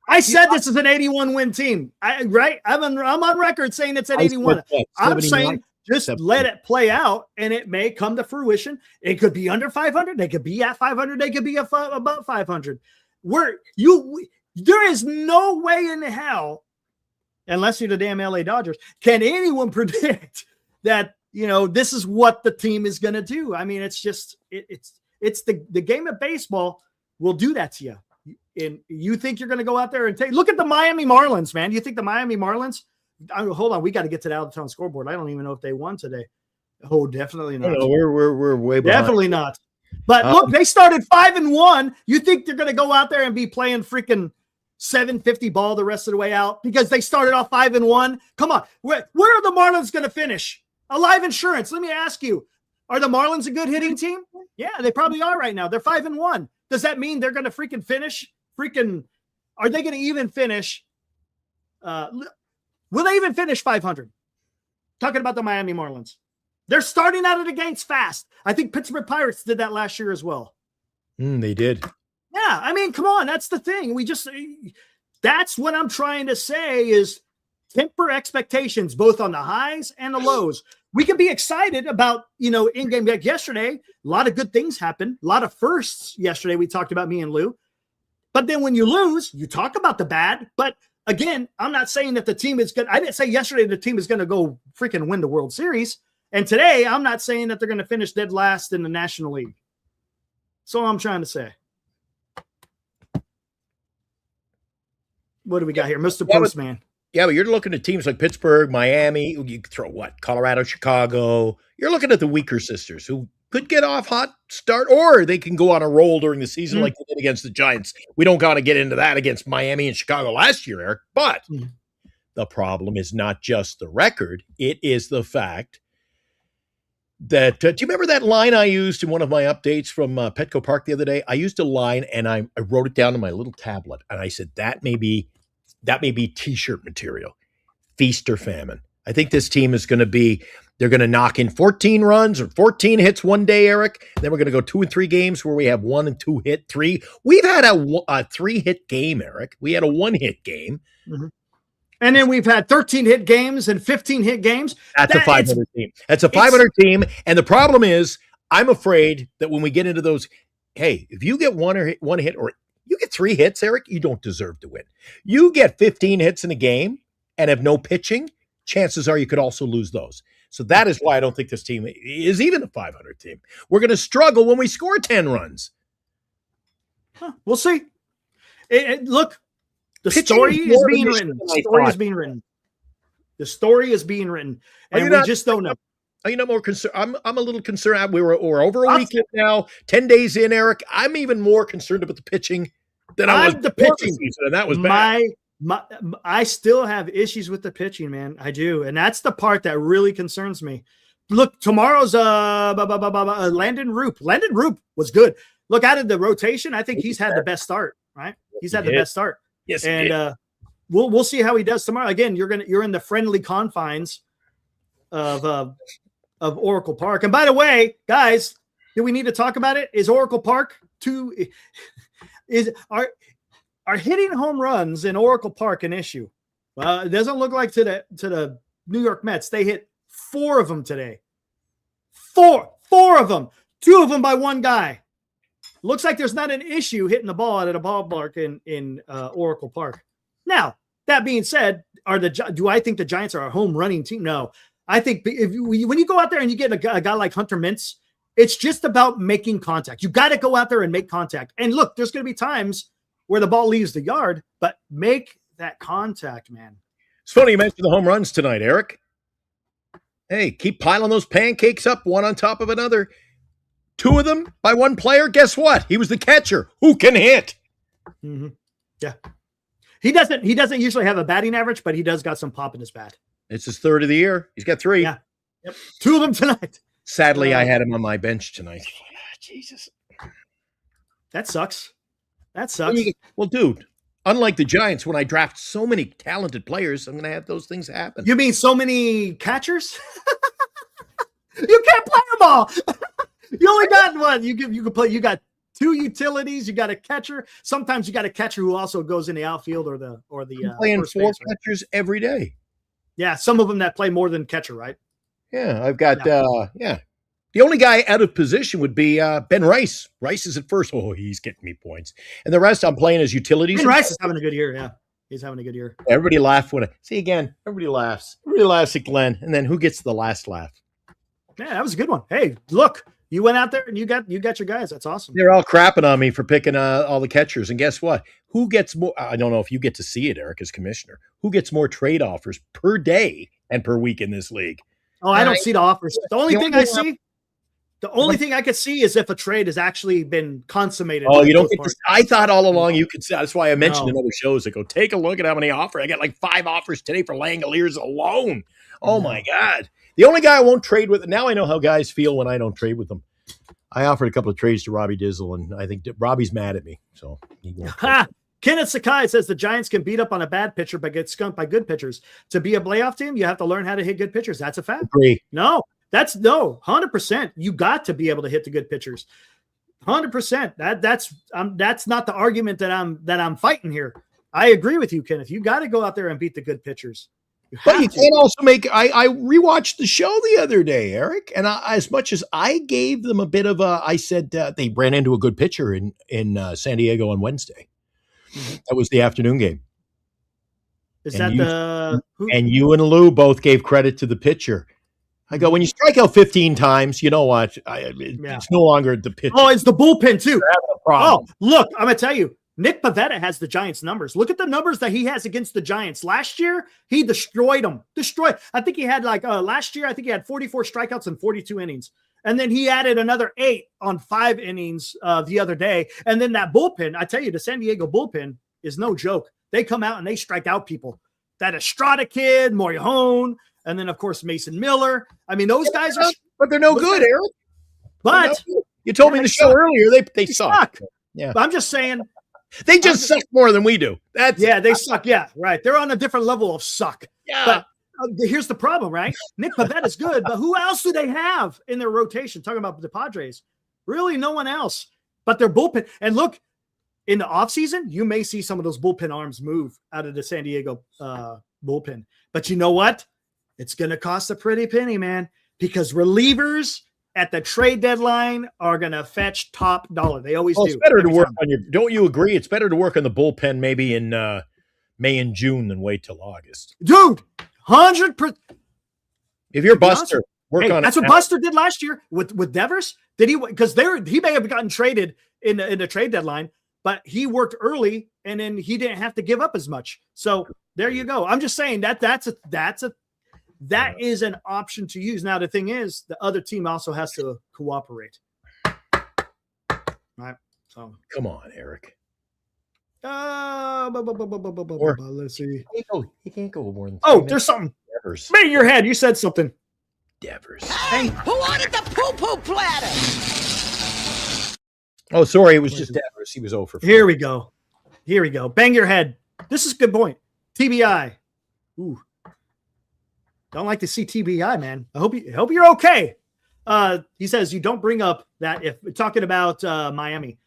I said this is an 81 win team, right? I'm on record saying it's an 81. I'm saying just let it play out, and it may come to fruition. It could be under 500. They could be at 500. They could be about 500. There is no way in hell, unless you're the damn LA Dodgers, can anyone predict that, this is what the team is going to do. I mean, it's just, it's the game of baseball will do that to you. And you think you're going to go out there and look at the Miami Marlins, man. You think the Miami Marlins, hold on. We got to get to the out of town scoreboard. I don't even know if they won today. Oh, definitely not. No, we're way behind. Definitely not. But look, they started 5-1. You think they're going to go out there and be playing freaking 750 ball the rest of the way out because they started off 5-1? Come on. Where are the Marlins going to finish? Alive Insurance. Let me ask you, are the Marlins a good hitting team? Yeah, they probably are right now. They're 5-1. Does that mean they're going to freaking finish? Are they going to even finish? Will they even finish 500? Talking about the Miami Marlins. They're starting out of the gates fast. I think Pittsburgh Pirates did that last year as well. They did. Yeah, I mean, come on. That's the thing. That's what I'm trying to say is temper expectations, both on the highs and the lows. We can be excited about, in-game. Like yesterday, a lot of good things happened. A lot of firsts yesterday. We talked about me and Lou. But then when you lose, you talk about the bad. But again, I'm not saying that the team is good. I didn't say yesterday the team is going to go freaking win the World Series. And today, I'm not saying that they're going to finish dead last in the National League. That's all I'm trying to say. What do we got here? Mr. Postman. Yeah, but you're looking at teams like Pittsburgh, Miami. You could throw Colorado, Chicago. You're looking at the weaker sisters who could get off hot start, or they can go on a roll during the season like they did against the Giants. We don't got to get into that against Miami and Chicago last year, Eric. But the problem is not just the record. It is the fact that do you remember that line I used in one of my updates from Petco Park the other day? I used a line, and I wrote it down on my little tablet, and I said, that may be T-shirt material, feast or famine. I think this team is going to be, they're going to knock in 14 runs or 14 hits one day, Eric. Then we're going to go 2 and 3 games where we have 1 and 2 hit, 3. We've had a 3-hit game, Eric. We had a 1-hit game. Mm-hmm. And then we've had 13 hit games and 15 hit games. That's a 500 team. That's a 500 team. And the problem is, I'm afraid that when we get into those, hey, if you get one hit or you get 3 hits, Eric, you don't deserve to win. You get 15 hits in a game and have no pitching, chances are you could also lose those. So that is why I don't think this team is even a 500 team. We're going to struggle when we score 10 runs. We'll see. Look, the story is being written. The story is being written. The story is being written. And we just don't know. Are you not more concerned? I'm a little concerned. We're over a weekend now, 10 days in, Eric. I'm even more concerned about the pitching than I was the pitching season, and that was bad. I still have issues with the pitching, man. I do, and that's the part that really concerns me. Look, tomorrow's Landon Roop. Landon Roop was good. look, out of the rotation, I think he's had the best start, right? He's had the best start. Yes, and we'll see how he does tomorrow. Again, you're in the friendly confines of Oracle Park. And by the way, guys, do we need to talk about it? Is Oracle Park are hitting home runs in Oracle Park an issue? Well, it doesn't look like to the New York Mets. They hit 4 of them today. Four of them. 2 of them by one guy. Looks like there's not an issue hitting the ball out of the ballpark in Oracle Park. Now, that being said, do I think the Giants are a home running team? No. I think when you go out there and you get a guy like Hunter Mintz, it's just about making contact. You got to go out there and make contact. And look, there's going to be times where the ball leaves the yard, but make that contact, man. It's funny you mentioned the home runs tonight, Eric. Hey, keep piling those pancakes up one on top of another. 2 of them by one player. Guess what? He was the catcher. Who can hit? Mm-hmm. Yeah. He doesn't usually have a batting average, but he does got some pop in his bat. It's his 3rd of the year. He's got 3. Yeah. Yep. 2 of them tonight. Sadly, I had him on my bench tonight. Jesus. That sucks. Well, dude, unlike the Giants, when I draft so many talented players, I'm going to have those things happen. You mean so many catchers? You can't play them all. You only got one. You can play. You got 2 utilities. You got a catcher. Sometimes you got a catcher who also goes in the outfield or the I'm playing 4 catchers every day. Yeah, some of them that play more than catcher, right? Yeah, I've got The only guy out of position would be Ben Rice. Rice is at first. Oh, he's getting me points. And the rest I'm playing as utilities. Ben Rice is having a good year, yeah. He's having a good year. Everybody laughed everybody laughs. Everybody laughs at Glenn. And then who gets the last laugh? Yeah, that was a good one. Hey, look, you went out there and you got your guys. That's awesome. They're all crapping on me for picking all the catchers. And guess what? Who gets more? I don't know if you get to see it, Eric, as commissioner. Who gets more trade offers per day and per week in this league? Oh, I don't see the offers. The only thing I see, the only thing I could see is if a trade has actually been consummated. Oh, you don't get to, I thought all along you could see. That's why I mentioned in other shows that go, take a look at how many offers. I got like 5 offers today for Langoliers alone. Oh, my God. The only guy I won't trade with, now I know how guys feel when I don't trade with them. I offered a couple of trades to Robbie Dizzle, and I think Robbie's mad at me. So he won't. Kenneth Sakai says the Giants can beat up on a bad pitcher but get skunked by good pitchers. To be a playoff team, you have to learn how to hit good pitchers. That's a fact. Agree. No, 100%. You got to be able to hit the good pitchers. 100%. That's not the argument that I'm fighting here. I agree with you, Kenneth. You got to go out there and beat the good pitchers. But you can't also I rewatched the show the other day, Eric, and as much as I gave them a bit of I said they ran into a good pitcher in San Diego on Wednesday. Mm-hmm. That was the afternoon game. And you and Lou both gave credit to the pitcher. I go, when you strike out 15 times, you know what? It's no longer the pitcher. Oh, it's the bullpen too. Oh, look, I'm going to tell you, Nick Pivetta has the Giants numbers. Look at the numbers that he has against the Giants. Last year, he destroyed them. I think he had last year, I think he had 44 strikeouts and 42 innings. And then he added another 8 on 5 innings the other day. And then that bullpen, I tell you, the San Diego bullpen is no joke. They come out and they strike out people. That Estrada kid, Morihone, and then, of course, Mason Miller. I mean, those guys are – but they're no good, Eric. But you told me in the show earlier they suck. Yeah. But I'm just saying – they just suck more than we do. They suck. Yeah, right. They're on a different level of suck. Yeah. But here's the problem, right? Nick Pivetta is good, but who else do they have in their rotation? Talking about the Padres. Really no one else. But their bullpen. And look, in the offseason, you may see some of those bullpen arms move out of the San Diego bullpen. But you know what? It's going to cost a pretty penny, man, because relievers – at the trade deadline are going to fetch top dollar. They always do. It's better to work on don't you agree? It's better to work on the bullpen maybe in May and June than wait till August. Dude, 100%. If you're Buster, work on it. That's what Buster did last year with Devers. Did he? Because he may have gotten traded in the trade deadline, but he worked early and then he didn't have to give up as much. So there you go. I'm just saying that is an option to use. Now, the thing is, the other team also has to cooperate. Right? So come on, Eric. Let's see. He can't go more than there's something. Devers. Me in your head. You said something. Devers. Hey, who wanted the poo-poo platter? Oh, sorry. It was just Devers. He was over. Here we go. Bang your head. This is a good point. TBI. Ooh. Don't like to see TBI, man. I hope you're okay. He says you don't bring up that if talking about Miami.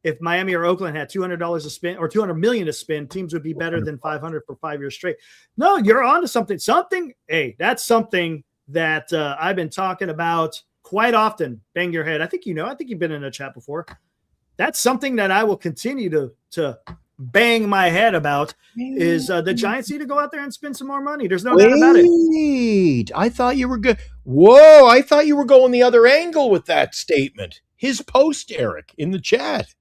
If Miami or Oakland had $200 to spend or $200 million to spend, teams would be better than 500 for 5 years straight. No, you're on to something. Hey, that's something that I've been talking about quite often. Bang your head. I think you've been in a chat before. That's something that I will continue to bang my head about is the Giants need to go out there and spend some more money. There's no doubt about it. I thought you were good. Whoa, I thought you were going the other angle with that statement. His post, Eric, in the chat.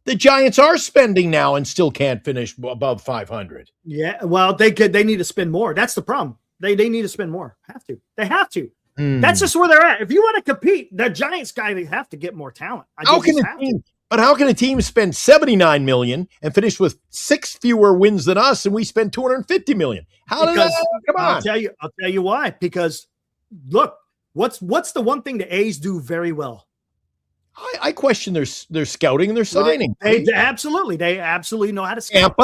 The Giants are spending now and still can't finish above 500. Yeah, well, they need to spend more. That's the problem. They need to spend more. They have to. That's just where they're at. If you want to compete, the Giants they have to get more talent. How can a team spend $79 million and finish with 6 fewer wins than us, and we spend $250 million? Come on. I'll tell you why. Because look, what's the one thing the A's do very well? I question their scouting and their signing. They absolutely know how to scout.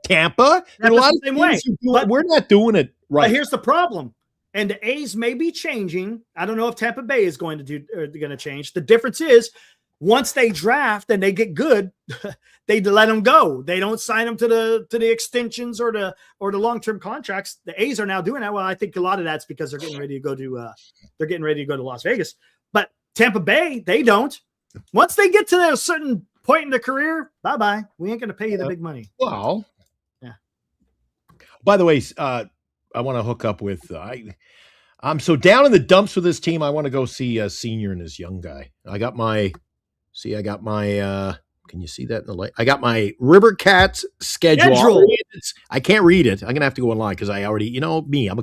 Tampa. That's the same way. But we're not doing it right. But here's the problem. And the A's may be changing. I don't know if Tampa Bay is going to change. The difference is once they draft and they get good, they let them go. They don't sign them to the extensions or the long-term contracts. The A's are now doing that. Well, I think a lot of that's because they're getting ready to go to Las Vegas. But Tampa Bay, they don't. Once they get to a certain point in their career, bye-bye. We ain't going to pay you the big money. Well, yeah. By the way, I want to hook up with I'm so down in the dumps with this team. I want to go see a senior and his young guy. I got my can you see that in the light? I got my River Cats schedule. I can't read it. I'm going to have to go online because I already, me, I'm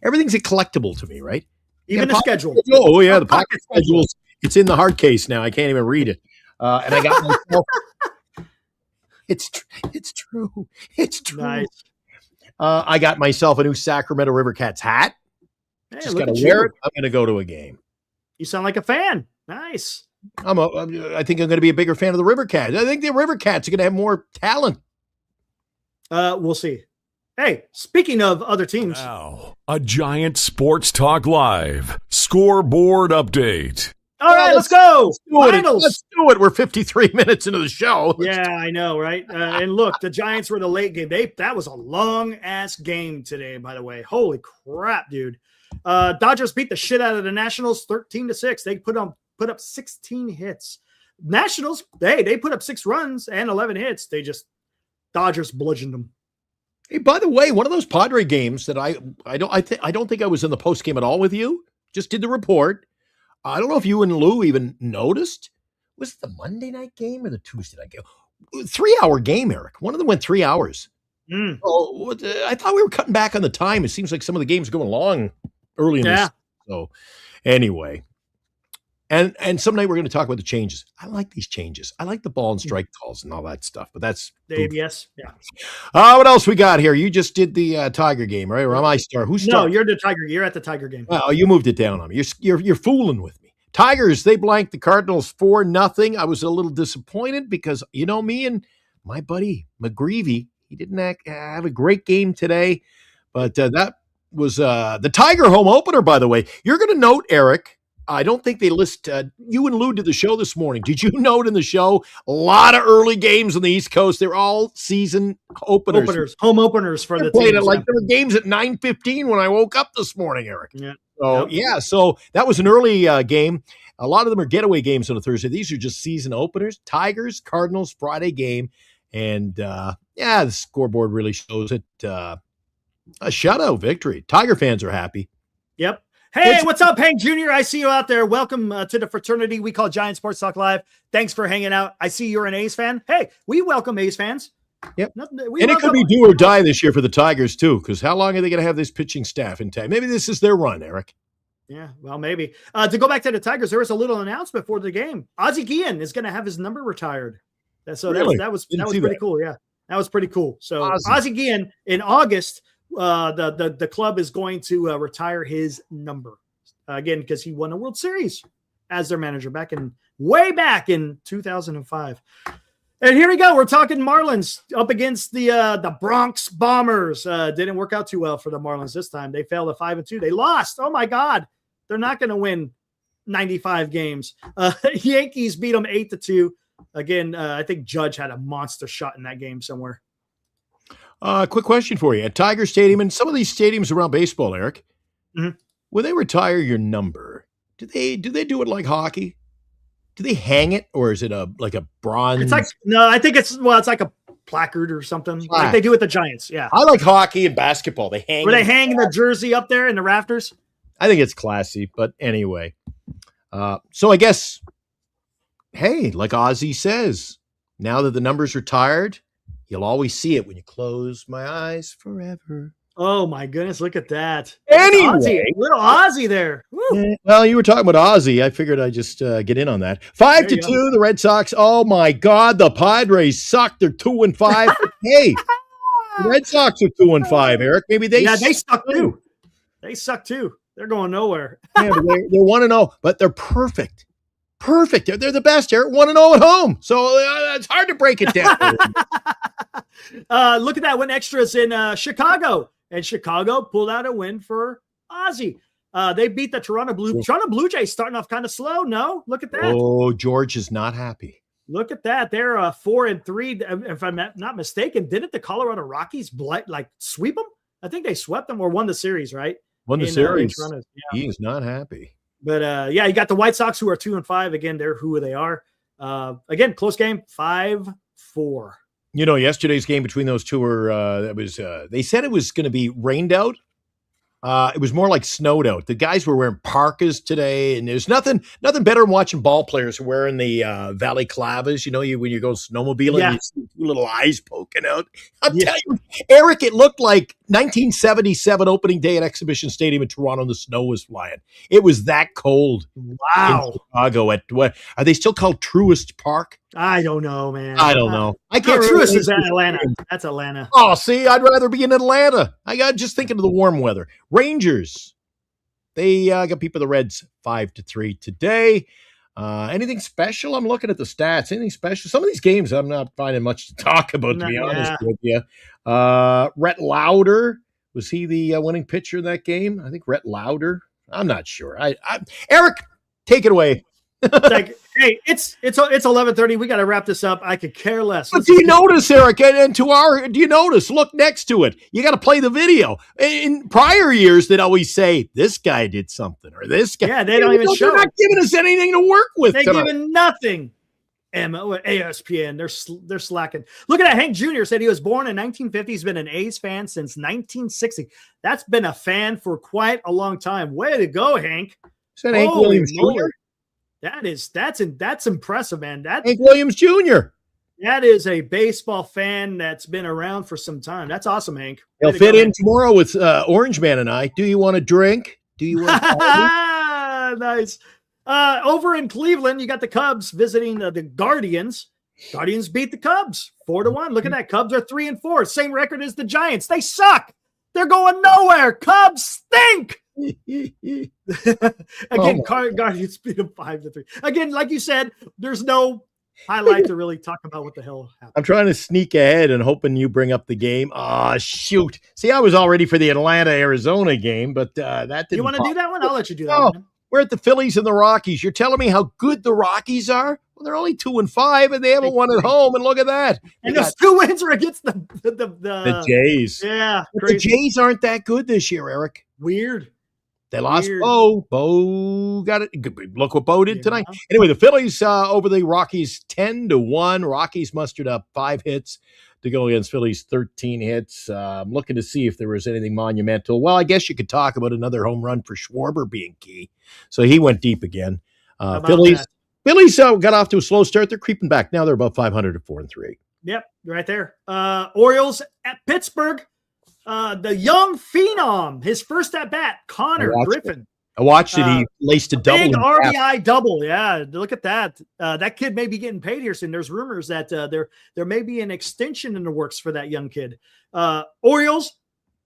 everything's a collectible to me, right? Even the schedule. Oh, yeah, the pocket schedule. It's in the hard case now. I can't even read it. And I got myself. It's true. It's true. Nice. I got myself a new Sacramento River Cats hat. Hey, just got to wear it. I'm going to go to a game. You sound like a fan. Nice. I think I'm going to be a bigger fan of the River Cats. I think the River Cats are going to have more talent. We'll see. Hey, speaking of other teams. Now, a Giant Sports Talk Live scoreboard update. All right, let's go. Let's do it. We're 53 minutes into the show. Yeah, I know, right? And look, the Giants were the late game. That was a long-ass game today, by the way. Holy crap, dude. Dodgers beat the shit out of the Nationals 13-6. They put up 16 hits. Nationals, they put up 6 runs and 11 hits. Dodgers bludgeoned them. Hey, by the way, one of those Padre games that I don't think I was in the post game at all with you. Just did the report. I don't know if you and Lou even noticed. Was it the Monday night game or the Tuesday night game? 3-hour game, Eric. One of them went 3 hours. Oh, I thought we were cutting back on the time. It seems like some of the games are going long early in this. So anyway. And some night we're going to talk about the changes. I like these changes. I like the ball and strike calls and all that stuff, but that's ABS. Yeah. What else we got here? You just did the Tiger game, right? Or am I star? Who's star? No, you're the Tiger. You're at the Tiger game. Oh, you moved it down on me. You're fooling with me. Tigers, they blanked the Cardinals 4-0. I was a little disappointed because me and my buddy McGreevy, he didn't have a great game today, but that was the Tiger home opener. By the way, you're going to note, Eric. I don't think they list you and Lou did the show this morning. Did you note in the show a lot of early games on the East Coast? They're all season openers. Home openers for the teams. It like there were games at 9:15 when I woke up this morning, Eric. Yeah. So that was an early game. A lot of them are getaway games on a Thursday. These are just season openers. Tigers, Cardinals, Friday game. And the scoreboard really shows it. A shutout victory. Tiger fans are happy. Yep. Hey, what's up, Hank Jr.? I see you out there. Welcome to the fraternity we call Giant Sports Talk Live. Thanks for hanging out. I see you're an A's fan. Hey, we welcome A's fans. Yep. It could be do or die this year for the Tigers, too, because how long are they going to have this pitching staff in time? Maybe this is their run, Eric. Yeah, well, maybe. To go back to the Tigers, there was a little announcement before the game. Ozzie Guillen is going to have his number retired. So really? that was pretty cool. Yeah, that was pretty cool. So Ozzie Guillen in August, the club is going to retire his number again because he won a World Series. as their manager way back in 2005. And here we go. We're talking Marlins up against the Bronx Bombers. Didn't work out too well for the Marlins this time. They failed at 5-2. They lost. Oh my God. They're not going to win 95 games. Yankees beat them 8-2. Again, I think Judge had a monster shot in that game somewhere. Quick question for you. At Tiger Stadium and some of these stadiums around baseball, Eric, when they retire your number, do they do it like hockey? Do they hang it, or is it like a bronze? It's like, no, I think it's like a placard or something. Like they do with the Giants. Yeah. I like hockey and basketball. They hang. Where they hang the jersey up there in the rafters. I think it's classy, but anyway. So I guess, hey, like Ozzy says, now that the number's retired, you'll always see it when you close my eyes forever. Oh my goodness, look at that. Anyway. Little Ozzy there. Woo. Well, you were talking about Ozzy. I figured I'd just get in on that. 5-2, the Red Sox. Oh my God, the Padres suck. They're 2-5. Hey, the Red Sox are 2-5, Eric. Maybe they suck too. They suck too. They're going nowhere. Yeah, they're 1-0, but they're perfect. Perfect. They're the best, Eric. 1-0 at home. So it's hard to break it down. Look at that. Win extras in Chicago. And Chicago pulled out a win for Ozzy. They beat the Toronto Blue Jays, starting off kind of slow. No, look at that. Oh, George is not happy. Look at that. They're 4-3. If I'm not mistaken, didn't the Colorado Rockies sweep them? I think they swept them or won the series, right? Won the series. Yeah. He is not happy. But you got the White Sox who are 2-5. Again, they're who they are. Again, close game, 5-4. You know, yesterday's game between those two were they said it was going to be rained out. It was more like snowed out. The guys were wearing parkas today, and there's nothing better than watching ball players wearing the Valley Clavas. You know, when you go snowmobiling, you see two little eyes poking out. I'll tell you, Eric, it looked like 1977 opening day at Exhibition Stadium in Toronto, and the snow was flying. It was that cold. Wow. In Chicago at what are they still called Truist Park? I don't know, man. I don't know. I can't. Truist is Atlanta. That's Atlanta. Oh, see, I'd rather be in Atlanta. I got just thinking of the warm weather. Rangers, they got beat by the Reds 5-3 today. Anything special? I'm looking at the stats. Anything special? Some of these games I'm not finding much to talk about, to be honest with you. Rhett Lauder, was he the winning pitcher in that game? I think Rhett Lauder. I'm not sure. Eric, take it away. Hey, it's 11:30. We got to wrap this up. I could care less. But do you notice, Eric? Do you notice? Look next to it. You got to play the video. In prior years, they'd always say this guy did something or this guy. Yeah, they don't even show. They're not giving us anything to work with. They're giving nothing. ASPN, they're slacking. Look at that. Hank Jr. said he was born in 1950. He's been an A's fan since 1960. That's been a fan for quite a long time. Way to go, Hank. Is that Hank Williams Jr.? That's impressive, man. Hank Williams Jr. That is a baseball fan that's been around for some time. That's awesome, Hank. He'll fit in tomorrow with Orange Man and I. Do you want a drink? Do you want Nice. Over in Cleveland, you got the Cubs visiting the Guardians. Guardians beat the Cubs 4-1. Look at that. Cubs are 3-4. Same record as the Giants. They suck. They're going nowhere. Cubs stink. Again, Guardians beat them 5-3. Again, like you said, there's no highlight to really talk about what the hell happened. I'm trying to sneak ahead and hoping you bring up the game. Shoot. See, I was all ready for the Atlanta-Arizona game, but that didn't. You want to do that one? I'll let you do that one. We're at the Phillies and the Rockies. You're telling me how good the Rockies are? Well, they're only 2-5, and they haven't won at home. And look at that. And those 2 wins are against the Jays. Yeah, but the Jays aren't that good this year, Eric. Weird. They lost Bo. Bo got it. Look what Bo did tonight. Anyway, the Phillies over the Rockies 10-1. Rockies mustered up 5 hits to go against Phillies 13 hits. I'm looking to see if there was anything monumental. Well, I guess you could talk about another home run for Schwarber being key. So he went deep again. Phillies got off to a slow start. They're creeping back. Now they're about 500 at 4-3. Yep, right there. Orioles at Pittsburgh. The young phenom, his first at bat, Connor Griffin. I watched it. He laced a double. Big RBI double. Yeah, look at that. That kid may be getting paid here soon. There's rumors that there may be an extension in the works for that young kid. Orioles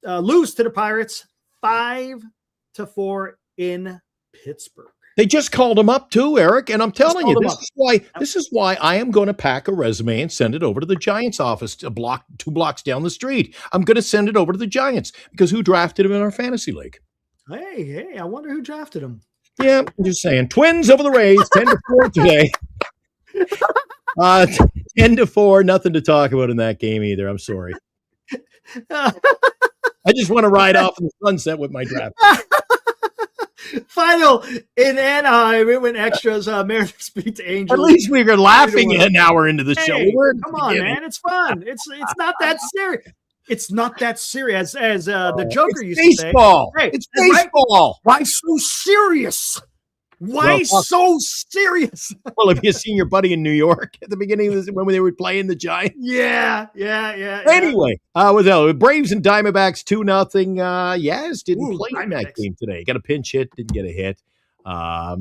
lose to the Pirates 5-4 in Pittsburgh. They just called him up too, Eric, and I'm telling you, called him this up. is why this is why I am going to pack a resume and send it over to the Giants office 2 blocks down the street. I'm going to send it over to the Giants because who drafted him in our fantasy league? Hey, I wonder who drafted him. Yeah, I'm just saying. Twins over the Rays, 10-4 today. 10-4, nothing to talk about in that game either. I'm sorry. I just want to ride off in the sunset with my draft. Final in Anaheim. It went extras. Mariners beat the Angels. At least we were laughing an hour into the show. Hey, come on, man. It's fun. It's not that serious. It's not that serious as the Joker used to say. Baseball. Hey, it's baseball. Right? Why so serious? Why so serious? Well, have you seen your buddy in New York at the beginning of this when they were playing the Giants? Yeah. Anyway, with Braves and Diamondbacks 2-0. Yaz didn't play in that game today. Got a pinch hit, didn't get a hit. I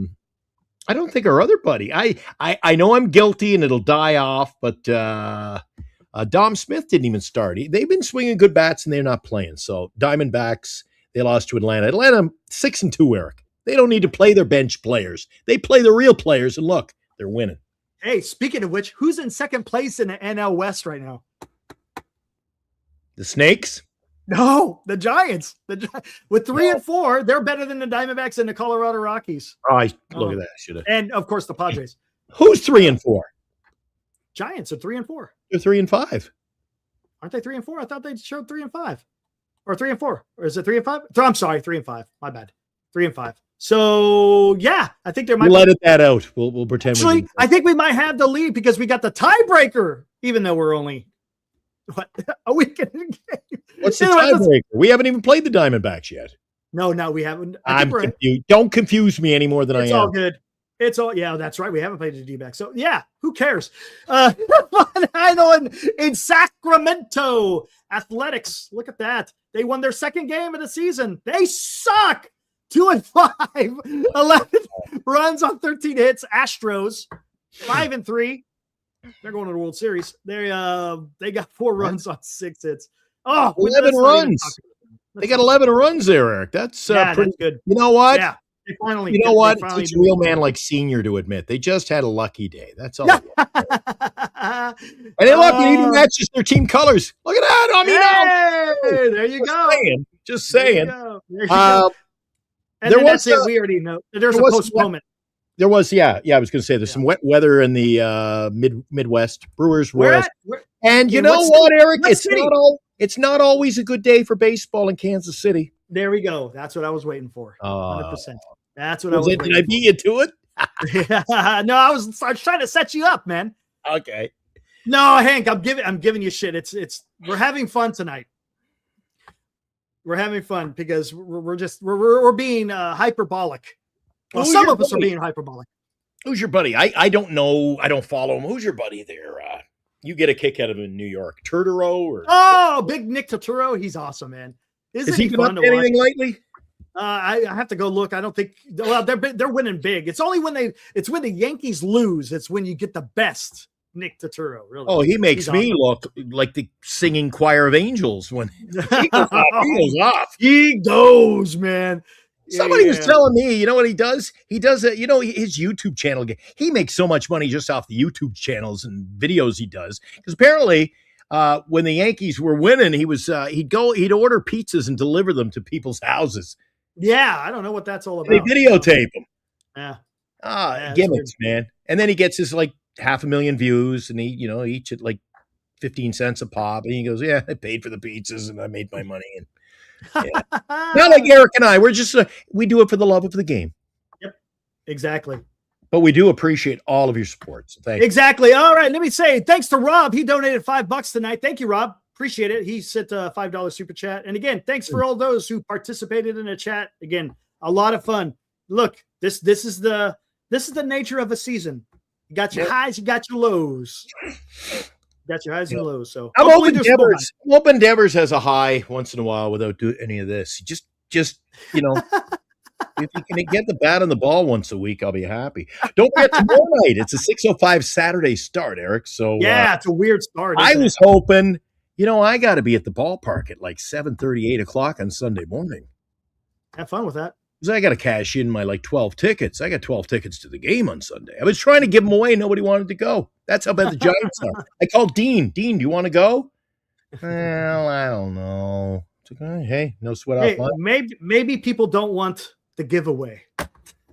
don't think our other buddy. I know I'm guilty and it'll die off, but Dom Smith didn't even start. They've been swinging good bats and they're not playing. So Diamondbacks, they lost to Atlanta. Atlanta 6-2, Eric. They don't need to play their bench players. They play the real players, and look, they're winning. Hey, speaking of which, who's in second place in the NL West right now? The Snakes? No, the Giants. With 3 and 4, they're better than the Diamondbacks and the Colorado Rockies. Look at that. Should have. And of course, the Padres. Who's 3 and 4? Giants are 3 and 4. They're 3 and 5. Aren't they 3 and 4? I thought they showed 3 and 5, or 3 and 4, or is it 3 and 5? I'm sorry, 3 and 5. My bad. 3 and 5. So yeah, I think there might. We'll edit that out. We'll pretend. Actually, I think we might have the lead because we got the tiebreaker, even though we're only a week in the game. What's the tiebreaker? We haven't even played the Diamondbacks yet. No, we haven't. I'm confused. Don't confuse me any more than I am. It's all good. It's all, yeah, that's right. We haven't played the D-back. So yeah, who cares? I know in Sacramento, Athletics, look at that. They won their second game of the season. They suck. 2 and 5, 11 runs on 13 hits. Astros 5 and 3. They're going to the World Series. They got 4 runs on 6 hits. Oh, 11 runs. They got 11 runs there, Eric. That's pretty pretty good. You know what? Yeah. They finally, you know what? It's a real man like Senior to admit. They just had a lucky day. That's all. And they look, it even matches their team colors. Look at that. There you go. Just saying. And that's it. We already know. There's a postponement. There was, I was going to say there's some wet weather in the Midwest. Brewers, Royals. And you know what, Eric? It's not always a good day for baseball in Kansas City. There we go. That's what I was waiting for. 100%. That's what I was waiting for. Did I beat you to it? No, I was trying to set you up, man. Okay. No, Hank, I'm giving you shit. We're having fun tonight. We're having fun because we're being hyperbolic. Well, some of us are being hyperbolic. Who's your buddy? I don't know. I don't follow him. Who's your buddy there? You get a kick out of him in New York. Turturro? Big Nick Turturro. He's awesome, man. Is he fun to anything watch lately? I have to go look. I don't think. Well, they're winning big. It's only when the Yankees lose. It's when you get the best Nick Turturro. Really. Oh, he makes me look like the singing choir of angels when he goes off. He goes, man. Somebody was telling me, you know what he does? He does his YouTube channel. He makes so much money just off the YouTube channels and videos he does. Because apparently, when the Yankees were winning, he'd order pizzas and deliver them to people's houses. Yeah, I don't know what that's all about. They videotape them. Yeah. Gimmicks, man. And then he gets his 500,000 views, and he, each at 15 cents a pop. And he goes, "Yeah, I paid for the pizzas, and I made my money." And yeah. Not like Eric and I. We're just we do it for the love of the game. Yep, exactly. But we do appreciate all of your support. So thank you. Exactly. All right. Let me say thanks to Rob. He donated $5 tonight. Thank you, Rob. Appreciate it. He sent a $5 super chat. And again, thanks for all those who participated in the chat. Again, a lot of fun. Look, this is the nature of a season. You got your highs, you got your lows. Got your highs and lows. So I'm hoping Devers has a high once in a while without doing any of this. Just if you can get the bat on the ball once a week, I'll be happy. Don't forget tomorrow night. It's a 6:05 Saturday start, Eric. So it's a weird start. I was hoping, I got to be at the ballpark at 7:30, 8 o'clock on Sunday morning. Have fun with that. Because I got to cash in my 12 tickets. I got 12 tickets to the game on Sunday. I was trying to give them away. Nobody wanted to go. That's how bad the Giants are. I called Dean. Dean, do you want to go? Well, I don't know. Like, hey, no sweat off mine. Maybe people don't want the giveaway.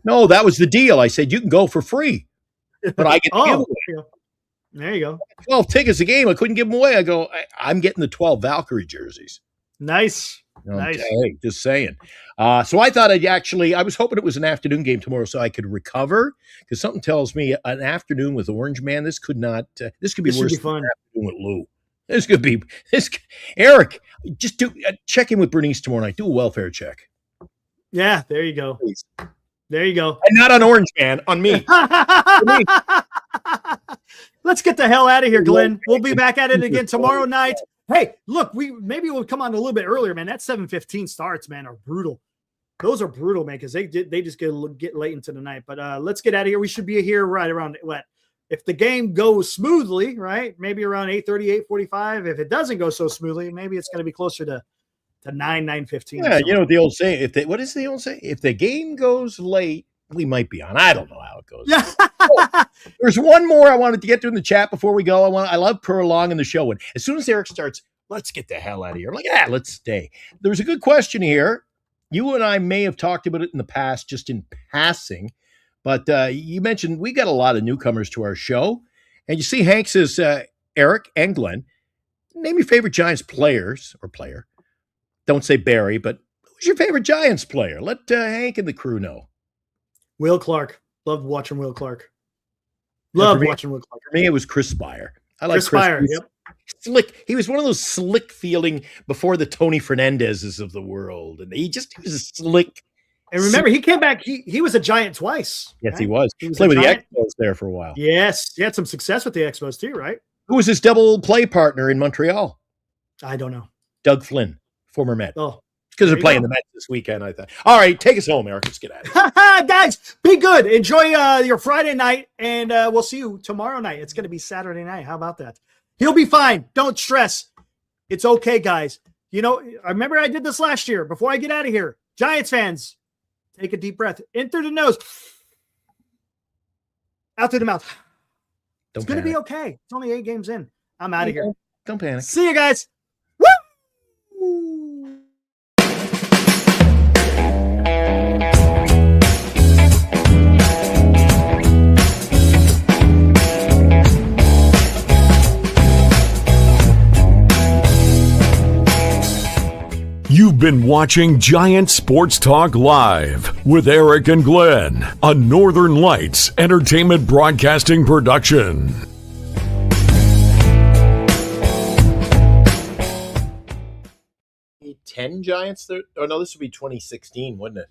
No, that was the deal. I said, you can go for free, but I get the giveaway. There you go. 12 tickets a game. I couldn't give them away. I go, I'm getting the 12 Valkyrie jerseys. Nice. Nice. Hey, just saying. So I thought I was hoping it was an afternoon game tomorrow so I could recover, because something tells me an afternoon with Orange Man, this could be worse than an afternoon with Lou. Erik, just check in with Bernice tomorrow night. Do a welfare check. Yeah, there you go. Please. There you go. And not on Orange Man, on me. Let's get the hell out of here, Glenn. We'll be back at it again tomorrow night. Hey, look, we'll come on a little bit earlier, man. That 7:15 starts, man, are brutal. Those are brutal, man, because they just get late into the night. But let's get out of here. We should be here right around what? If the game goes smoothly, right? Maybe around 8:30, 8:45. If it doesn't go so smoothly, maybe it's going to be closer to 9:15. Yeah, you know what the old saying? What is the old saying? If the game goes late, we might be on. I don't know how it goes. Yeah. There's one more I wanted to get to in the chat before we go. I love prolonging the show. And as soon as Erik starts, let's get the hell out of here. I'm like, let's stay. There's a good question here. You and I may have talked about it in the past, just in passing. But you mentioned we got a lot of newcomers to our show. And you see Hank says, Erik and Glenn, name your favorite Giants players or player. Don't say Barry, but who's your favorite Giants player? Let Hank and the crew know. Will Clark. Loved watching Will Clark. Watching Will Clark. For me, it was Chris Spire. I like Chris Spire. Yep. Slick. He was one of those slick fielding before the Tony Fernandezes of the world. And he was a slick. And remember, he came back. He was a Giant twice. Yes, right? he was. He was played with the Expos there for a while. Yes. He had some success with the Expos too, right? Who was his double play partner in Montreal? I don't know. Doug Flynn, former Met. Oh. Because they're playing the Mets this weekend, I thought. All right, take us home, Erik. Let's get out of here. Guys, be good. Enjoy your Friday night, and we'll see you tomorrow night. It's going to be Saturday night. How about that? He'll be fine. Don't stress. It's okay, guys. You know, I remember I did this last year. Before I get out of here, Giants fans, take a deep breath. In through the nose. Out through the mouth. It's going to be okay. It's only 8 games in. I'm out of here. Don't panic. See you guys. You've been watching Giant Sports Talk Live with Erik and Glenn, a Northern Lights Entertainment Broadcasting production. 10 Giants? Oh, no, this would be 2016, wouldn't it?